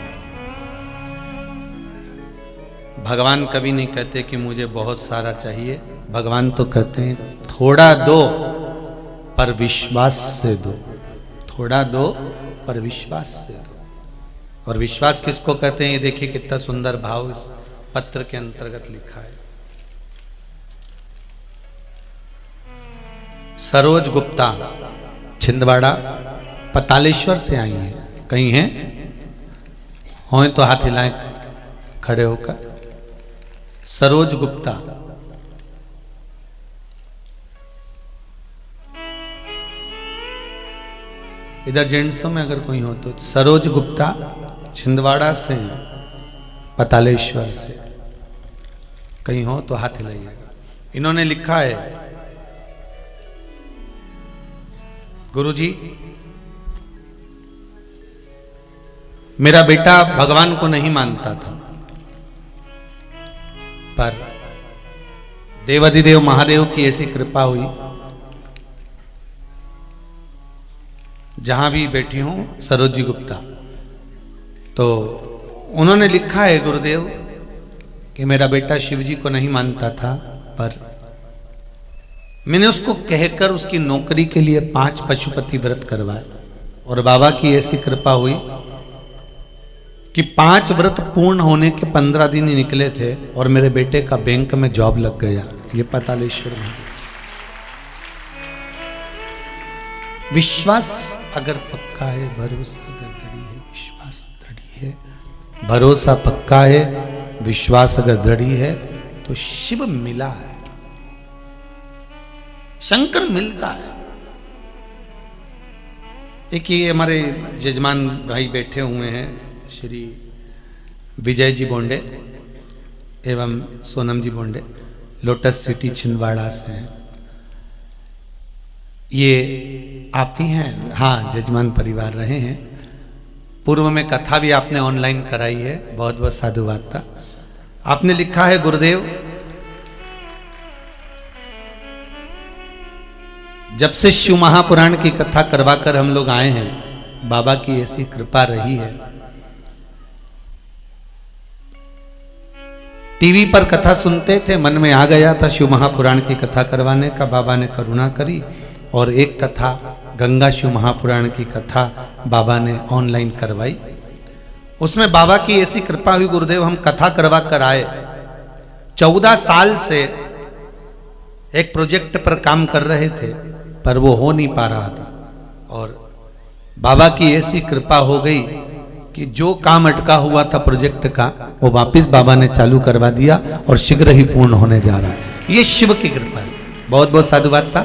[SPEAKER 1] भगवान कभी नहीं कहते कि मुझे बहुत सारा चाहिए, भगवान तो कहते हैं थोड़ा दो पर विश्वास से दो, थोड़ा दो पर विश्वास से दो। और विश्वास किसको कहते हैं, ये देखिए कितना सुंदर भाव इस पत्र के अंतर्गत लिखा है। सरोज गुप्ता छिंदवाड़ा पतालेश्वर से आई हैं, कहीं हैं हो तो हाथ हिलाएं खड़े होकर। सरोज गुप्ता, इधर जेंट्सों में अगर कोई हो तो सरोज गुप्ता छिंदवाड़ा से, पतालेश्वर से, कहीं हो तो हाथ हिलाइएगा। इन्होंने लिखा है, गुरुजी मेरा बेटा भगवान को नहीं मानता था, पर देवाधिदेव महादेव की ऐसी कृपा हुई, जहां भी बैठी हूं सरोजी गुप्ता, तो उन्होंने लिखा है गुरुदेव कि मेरा बेटा शिवजी को नहीं मानता था, पर मैंने उसको कहकर उसकी नौकरी के लिए 5 पशुपति व्रत करवाए और बाबा की ऐसी कृपा हुई कि 5 व्रत पूर्ण होने के 15 दिन ही निकले थे और मेरे बेटे का बैंक में जॉब लग गया। ये पातालेश्वर में विश्वास अगर पक्का है, भरोसा अगर दृढ़ है, विश्वास दृढ़ है, भरोसा पक्का है, विश्वास अगर दृढ़ है, तो शिव मिला है, शंकर मिलता है। एक ये हमारे जजमान भाई बैठे हुए हैं, श्री विजय जी बोंडे एवं सोनम जी बोंडे, लोटस सिटी छिंदवाड़ा से हैं। ये आप ही हैं? हाँ, जजमान परिवार रहे हैं। पूर्व में कथा भी आपने ऑनलाइन कराई है, बहुत बहुत साधुवाद था। आपने लिखा है गुरुदेव, जब से शिव महापुराण की कथा करवाकर हम लोग आए हैं, बाबा की ऐसी कृपा रही है। टीवी पर कथा सुनते थे, मन में आ गया था शिव महापुराण की कथा करवाने का, बाबा ने करुणा करी और एक कथा गंगा शिव महापुराण की कथा बाबा ने ऑनलाइन करवाई। उसमें बाबा की ऐसी कृपा हुई गुरुदेव, हम कथा करवा कर आए। 14 साल से एक प्रोजेक्ट पर काम कर रहे थे, पर वो हो नहीं पा रहा था और बाबा की ऐसी कृपा हो गई कि जो काम अटका हुआ था प्रोजेक्ट का, वो वापस बाबा ने चालू करवा दिया और शीघ्र ही पूर्ण होने जा रहा है। ये शिव की कृपा है। बहुत बहुत साधुवाद था।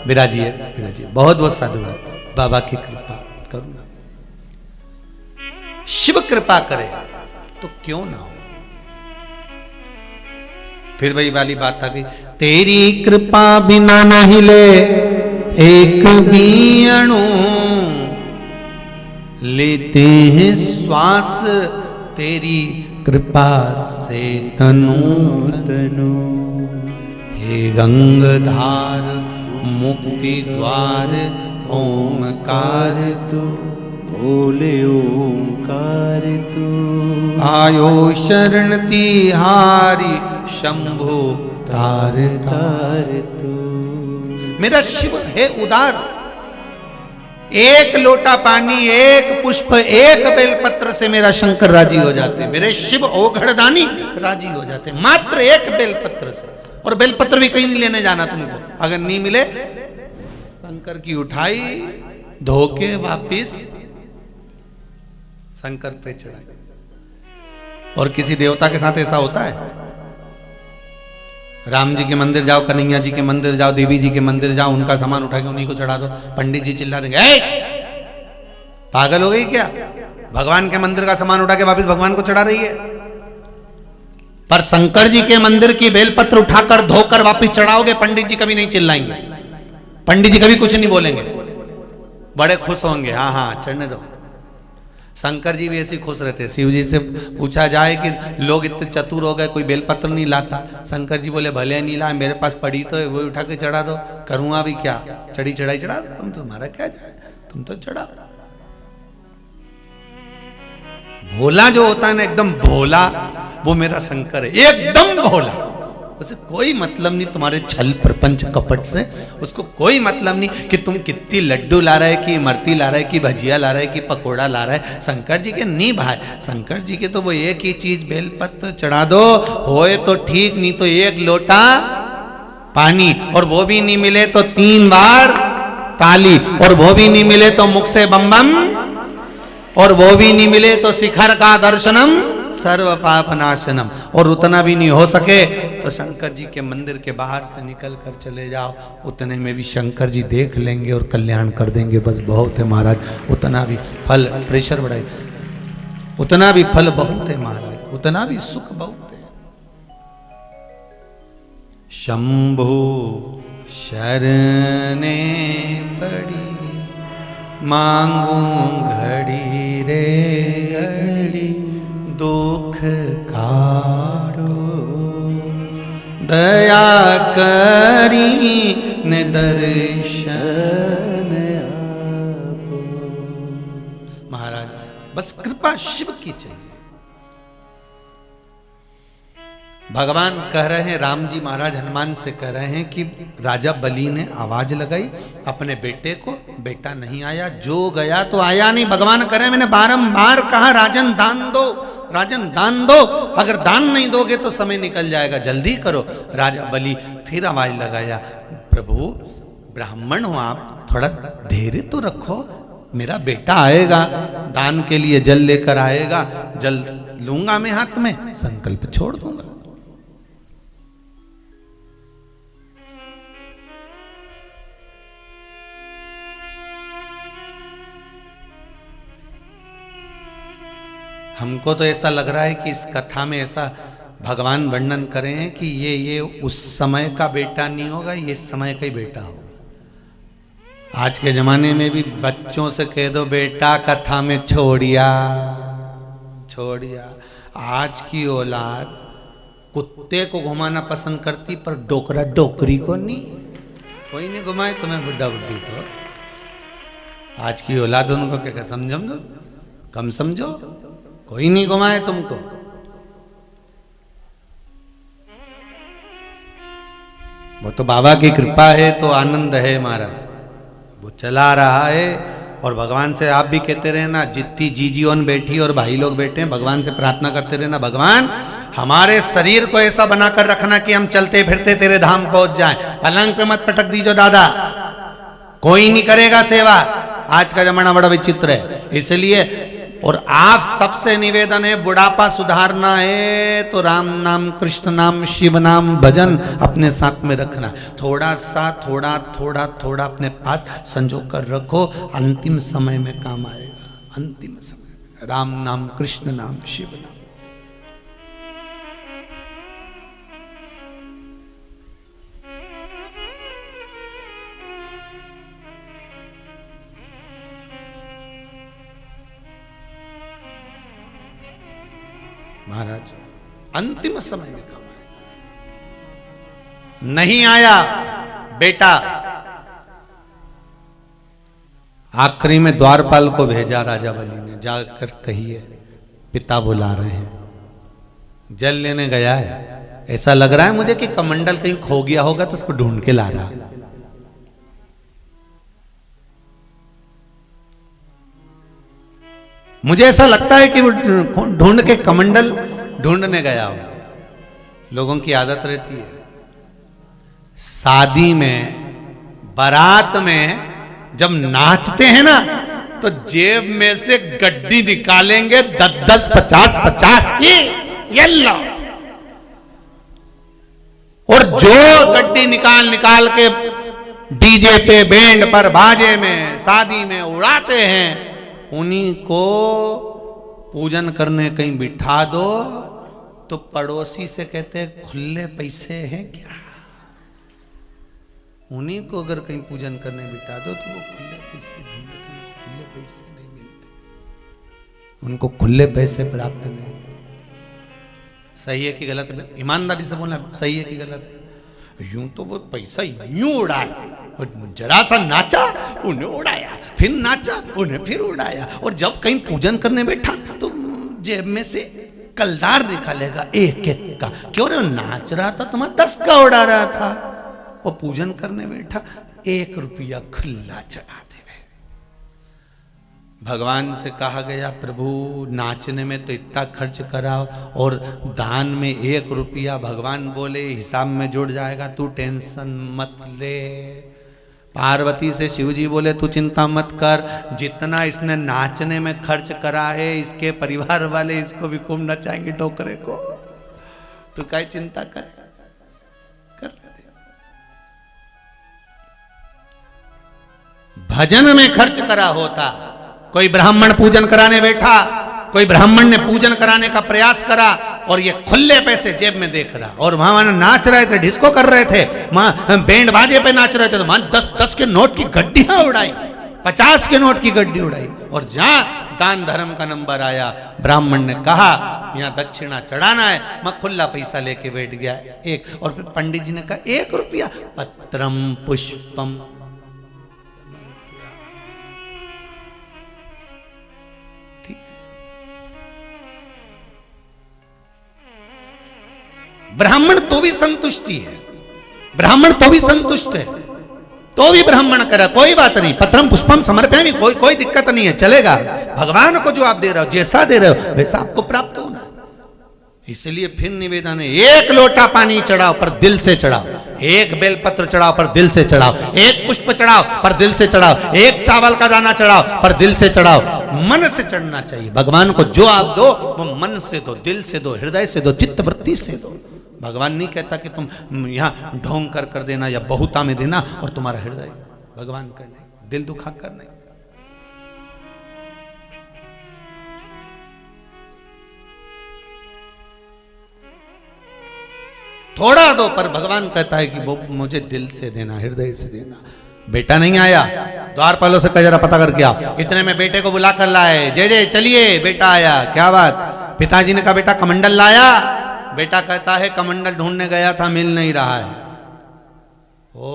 [SPEAKER 1] विराजिए विराजिए, बहुत बहुत साधुवाद था। बाबा की कृपा करुणा, शिव कृपा करे तो क्यों ना हो। फिर वही वाली बात आ गई, तेरी कृपा बिना न हिले एक भी अणु, लेते हैं श्वास तेरी कृपा से तनु तनु। हे गंगाधार मुक्ति द्वार ओमकार तू, बोले ओमकार तू। आयो शरण तिहारी शंभो तार तार तू। मेरा शिव है उदार, एक लोटा पानी, एक पुष्प, एक बेलपत्र से मेरा शंकर राजी हो जाते। मेरे शिव ओघड़दानी राजी हो जाते, मात्र एक बेलपत्र से। और बेलपत्र भी कहीं नहीं लेने जाना तुमको, अगर नहीं मिले शंकर की उठाई, धोके वापिस शंकर पे चढ़ाई। और किसी देवता के साथ ऐसा होता है? राम जी के मंदिर जाओ, कन्हैया जी के मंदिर जाओ, देवी जी के मंदिर जाओ, उनका सामान उठा के उन्हीं को चढ़ा दो, पंडित जी चिल्ला देंगे, पागल हो गई क्या? भगवान के मंदिर का सामान उठा के वापस भगवान को चढ़ा रही है। पर शंकर जी के मंदिर की बेलपत्र उठाकर धोकर वापस चढ़ाओगे, पंडित जी कभी नहीं चिल्लाएंगे, पंडित जी कभी कुछ नहीं बोलेंगे, बड़े खुश होंगे। हाँ हाँ, चढ़ने दो। शंकर जी भी ऐसे खुश रहते। शिव जी से पूछा जाए कि लोग इतने चतुर हो गए, कोई बेलपत्र नहीं लाता। शंकर जी बोले, भले नहीं लाए, मेरे पास पड़ी तो है, वो उठा के चढ़ा दो, करूँगा भी क्या, चढ़ी चढ़ाई चढ़ा दो, तुम तुम्हारा क्या जाए, तुम तो चढ़ा। भोला जो होता है ना, एकदम भोला, वो मेरा शंकर है, एकदम भोला। उसे कोई मतलब नहीं तुम्हारे छल प्रपंच कपट से, उसको कोई मतलब नहीं कि तुम कितनी लड्डू ला रहे, कि इमरती ला रहे, कि भजिया ला रहे, कि पकोड़ा ला रहे। शंकर जी के नहीं भाई, शंकर जी के तो वो एक ही चीज, बेलपत्र चढ़ा दो, होए तो ठीक, नहीं तो एक लोटा पानी, और वो भी नहीं मिले तो 3 बार ताली, और वो भी नहीं मिले तो मुख से बम बम, और वो भी नहीं मिले तो शिखर का दर्शनम सर्व पाप नाशनम। और उतना भी नहीं हो सके तो शंकर जी के मंदिर के बाहर से निकल कर चले जाओ, उतने में भी शंकर जी देख लेंगे और कल्याण कर देंगे। बस बहुत है महाराज, उतना भी फल, प्रेशर बढ़ाई, उतना भी फल बहुत है महाराज, उतना भी सुख बहुत है। शंभु शरणे पड़ी मांगू घड़ी रे दुख कारो, दया करी ने दर्शन आपो। महाराज बस कृपा शिव की चाहिए। भगवान कह रहे हैं, राम जी महाराज हनुमान से कह रहे हैं कि राजा बलि ने आवाज लगाई अपने बेटे को, बेटा नहीं आया, जो गया तो आया नहीं। भगवान कह रहे हैं मैंने बारंबार कहा राजन दान दो, राजन दान दो, अगर दान नहीं दोगे तो समय निकल जाएगा, जल्दी करो। राजा बलि फिर आवाज लगाया, प्रभु ब्राह्मण हो आप, थोड़ा धैर्य तो रखो, मेरा बेटा आएगा, दान के लिए जल लेकर आएगा, जल लूंगा मैं हाथ में, संकल्प छोड़ दूंगा। हमको तो ऐसा लग रहा है कि इस कथा में ऐसा भगवान वर्णन करें हैं कि ये उस समय का बेटा नहीं होगा, ये इस समय का ही बेटा होगा। आज के जमाने में भी बच्चों से कह दो बेटा कथा में छोड़िया छोड़िया। आज की औलाद कुत्ते को घुमाना पसंद करती पर डोकरा डोकरी को नहीं, कोई नहीं घुमाए तुम्हें बुढ़ा बुढ़ी को। आज की औलाद उनको क्या समझो दो, कम समझो, कोई नहीं घुमाए तुमको। वो तो बाबा की कृपा है तो आनंद है महाराज, वो चला रहा है। और भगवान से आप भी कहते रहना, जितनी जीजीओन बैठी और भाई लोग बैठे हैं, भगवान से प्रार्थना करते रहना, भगवान हमारे शरीर को ऐसा बनाकर रखना कि हम चलते फिरते तेरे धाम पहुंच जाएं। पलंग पे मत पटक दीजो दादा, कोई नहीं करेगा सेवा। आज का जमाना बड़ा विचित्र है, इसलिए और आप सबसे निवेदन है, बुढ़ापा सुधारना है तो राम नाम, कृष्ण नाम, शिव नाम भजन अपने साथ में रखना। थोड़ा सा थोड़ा थोड़ा थोड़ा अपने पास संजो कर रखो, अंतिम समय में काम आएगा। अंतिम समय राम नाम, कृष्ण नाम, शिव नाम। महाराज अंतिम समय में काम आया। नहीं आया बेटा, आखिरी में द्वारपाल को भेजा राजा बलि ने, जाकर कहिए पिता बुला रहे हैं। जल लेने गया है, ऐसा लग रहा है मुझे कि कमंडल कहीं खो गया होगा तो उसको ढूंढ के ला रहा। मुझे ऐसा लगता है कि वो ढूंढ के कमंडल ढूंढने गया हो। लोगों की आदत रहती है शादी में, बारात में जब नाचते हैं ना तो जेब में से गड्डी निकालेंगे 10-10, 50-50 की, ये लो। और जो गड्डी निकाल के डीजे पे, बैंड पर, बाजे में, शादी में उड़ाते हैं, उन्हीं को पूजन करने कहीं बिठा दो तो पड़ोसी से कहते हैं खुले पैसे हैं क्या। उन्हीं को अगर कहीं पूजन करने बिठा दो तो वो खुले पैसे ढूंढते हैं, उनको खुले पैसे नहीं मिलते, उनको खुले पैसे प्राप्त नहीं। सही है कि गलत है? ईमानदारी से बोलना, सही है कि गलत है? यूं तो वो पैसा यूं उड़ाया, और जरा सा नाचा उन्हें उड़ाया, फिर नाचा उन्हें फिर उड़ाया, और जब कहीं पूजन करने बैठा तो जेब में से कलदार निकालेगा एक एक का। क्यों रे, नाच रहा था तुम्हारा 10 का उड़ा रहा था, वो पूजन करने बैठा 1 रुपया खुला चढ़ा दे। भगवान से कहा गया प्रभु नाचने में तो इतना खर्च कराओ और दान में 1 रुपया, भगवान बोले हिसाब में जुड़ जाएगा, तू टेंशन मत ले। पार्वती से शिवजी बोले तू चिंता मत कर, जितना इसने नाचने में खर्च करा है इसके परिवार वाले इसको भी खूब नचाएंगे टोकरे को, तू क्या चिंता करे, कर दे। भजन में खर्च करा होता, कोई ब्राह्मण पूजन कराने बैठा, कोई ब्राह्मण ने पूजन कराने का प्रयास करा और ये खुले पैसे जेब में देख रहा, और वहां नाच रहे थे, डिस्को कर रहे थे, वहां बैंड बाजे पे नाच रहे थे, तो वहां 10-10 के नोट की गड्डियां उड़ाई, 50 के नोट की गड्डी उड़ाई। और जहां दान धर्म का नंबर आया, ब्राह्मण ने कहा यहाँ दक्षिणा चढ़ाना है, मैं खुला पैसा लेके बैठ गया एक। और फिर पंडित जी ने कहा 1 रुपया, पत्रम पुष्पम। ठीक है, ब्राह्मण तो भी संतुष्टि है, ब्राह्मण तो भी संतुष्ट है, तो भी ब्राह्मण करा कोई बात नहीं, पत्रम पुष्पम समर्पयामि, कोई दिक्कत नहीं है, चलेगा। भगवान को जो आप दे रहे हो, जैसा दे रहे हो वैसा आपको प्राप्त होना। इसलिए फिर निवेदन है, 1 लोटा पानी चढ़ाओ पर दिल से चढ़ाओ, 1 बेलपत्र चढ़ाओ पर दिल से चढ़ाओ, 1 पुष्प चढ़ाओ पर दिल से चढ़ाओ, 1 चावल का दाना चढ़ाओ पर दिल से चढ़ाओ। मन से चढ़ना चाहिए। भगवान को जो आप दो वो मन से दो, दिल से दो, हृदय से दो, चित्त वृत्ति से दो। भगवान नहीं कहता कि तुम यहाँ ढोंग कर देना या बहुता में देना और तुम्हारा हृदय, भगवान का नहीं, दिल दुखा कर नहीं। थोड़ा दो, पर भगवान कहता है कि वो मुझे दिल से देना, हृदय से देना। बेटा नहीं आया, द्वारपालों से कह जरा पता करके आओ। इतने में बेटे को बुला कर लाए, जय जय चलिए बेटा आया। क्या बात? पिताजी ने कहा बेटा कमंडल लाया? बेटा कहता है कमंडल ढूंढने गया था, मिल नहीं रहा है। ओ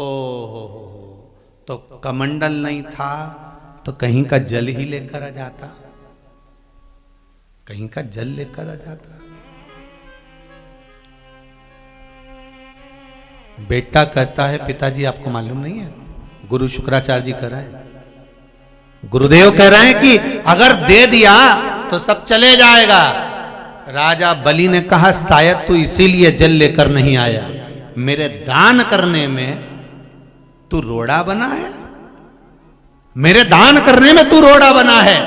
[SPEAKER 1] तो कमंडल नहीं था तो कहीं का जल ही लेकर आ जाता, कहीं का जल लेकर आ जाता। बेटा कहता है पिताजी आपको मालूम नहीं है, गुरु शुक्राचार्य जी कह रहे हैं, गुरुदेव कह रहे हैं कि अगर दे दिया तो सब चले जाएगा। राजा बलि ने कहा शायद तू इसीलिए जल लेकर नहीं आया, मेरे दान करने में तू रोड़ा बना है, मेरे दान करने में तू रोड़ा बना है,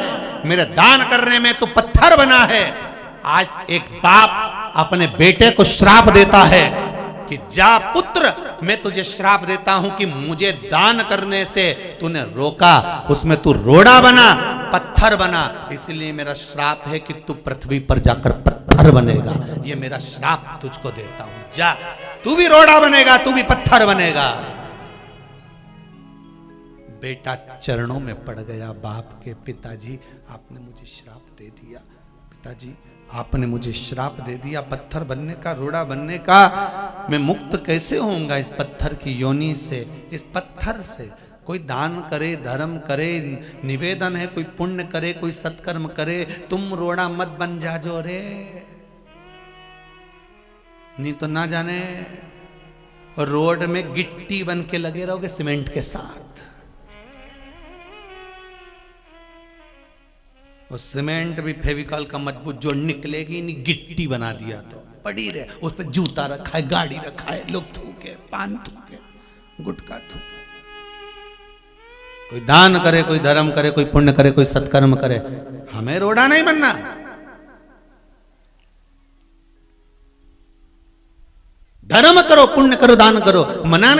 [SPEAKER 1] मेरे दान करने में तू पत्थर बना है। आज एक बाप अपने बेटे को श्राप देता है कि जा पुत्र, मैं तुझे श्राप देता हूं कि मुझे दान करने से तूने रोका, उसमें तू रोड़ा बना, पत्थर बना, इसलिए मेरा श्राप है कि तू पृथ्वी पर जाकर पत्थर बनेगा। ये मेरा श्राप तुझको देता हूं, जा तू भी रोड़ा बनेगा, तू भी पत्थर बनेगा। बेटा चरणों में पड़ गया बाप के, पिताजी आपने मुझे श्राप दे दिया, पिताजी आपने मुझे श्राप दे दिया पत्थर बनने का, रोड़ा बनने का। मैं मुक्त कैसे होऊंगा इस पत्थर की योनि से, इस पत्थर से। कोई दान करे, धर्म करे, निवेदन है, कोई पुण्य करे, कोई सत्कर्म करे, तुम रोड़ा मत बन जाजो रे, नहीं तो ना जाने रोड में गिट्टी बन के लगे रहोगे सीमेंट के साथ। वो सीमेंट भी फेविकॉल का मजबूत जो निकलेगी नहीं, गिट्टी बना दिया तो पड़ी रहे, उस पर जूता रखा है, गाड़ी रखा है, लोग थूके, पान थूके, गुटखा थूके। कोई दान करे, कोई धर्म करे, कोई पुण्य करे, कोई सत्कर्म करे, हमें रोड़ा नहीं बनना। धर्म करो, पुण्य करो, दान करो, मना